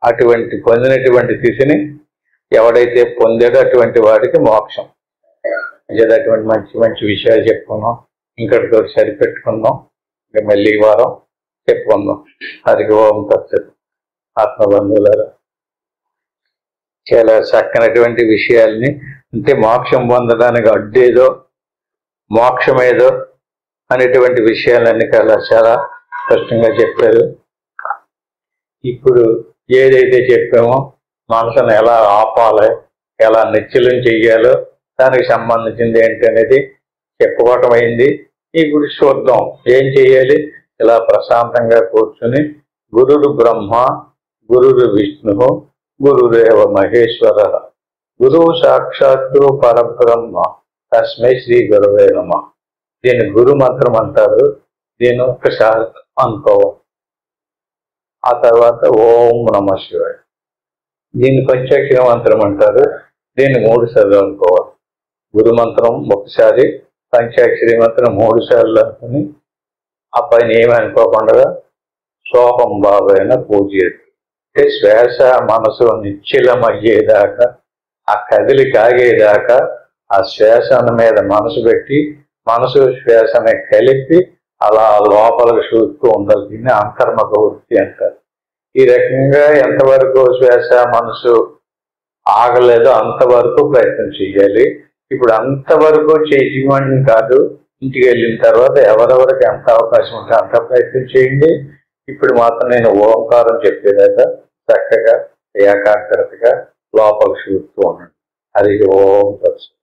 అటువంటి పొందినటువంటి స్థితిని ఎవడైతే పొందాడో అటువంటి వాడికి మోక్షం. అటువంటి మంచి మంచి విషయాలు చెప్పుకున్నాం. ఇంకటితో సరిపెట్టుకుందాం. ఇంకా మళ్ళీ వారం చెప్పుకుందాం. హరి ఓం తత్సత్. ఆత్మబంధువులారా, చాలా చక్కనటువంటి విషయాల్ని, అంటే మోక్షం పొందడానికి అడ్డేదో మోక్షమేదో అనేటువంటి విషయాలన్నీ చాలా స్పష్టంగా చెప్పారు. ఇప్పుడు ఏదైతే చెప్పామో మనసును ఎలా ఆపాలి, ఎలా నిశ్చలం చెయ్యాలో దానికి సంబంధించింది ఏంటి అనేది చెప్పుకోవటం అయింది. ఇప్పుడు చూద్దాం ఏం చెయ్యాలి. ఇలా ప్రశాంతంగా కూర్చుని గురుడు బ్రహ్మ, గురుడు విష్ణు, గురురేవ మహేశ్వర, గురువు సాక్షాత్తు పరబ్రహ్మ, తస్మై శ్రీ గురవే నమః. దీన్ని గురు మంత్రం అంటారు. దీన్ని ఒకసారి అనుకోవాలి. ఆ తర్వాత ఓం నమః శివాయ. దీన్ని పంచాక్షర మంత్రం అంటారు. దీన్ని 3 సార్లు అనుకోవాలి. గురు మంత్రం ఒకసారి, పంచాక్షరి మంత్రం 3 సార్లు అనుకుని ఆ పైన ఏమి అనుకోకుండా సోహం బాబైన పూజ. అంటే శ్వాస మనసు నిశ్చలమయ్యేదాకా, ఆ కదిలి కాగేదాకా ఆ శ్వాసన మీద మనసు పెట్టి మనసు శ్వాసని కలిపి అలా లోపలికి చూస్తూ ఉండాలి. దీన్ని అంతర్ముఖ వృత్తి అంటారు. ఈ రకంగా ఎంతవరకు శ్వాస మనసు ఆగలేదో అంతవరకు ప్రయత్నం చేయాలి. ఇప్పుడు అంతవరకు చేయమని కాదు, ఇంటికి వెళ్ళిన తర్వాత ఎవరెవరికి ఎంత అవకాశం ఉంటే అంత ప్రయత్నం చేయండి. ఇప్పుడు మాత్రం నేను ఓంకారం చెప్పేదాకా చక్కగా ఏకాగ్రతగా లోపలికి చూస్తూ ఉండండి. హరి ఓం తత్సత్.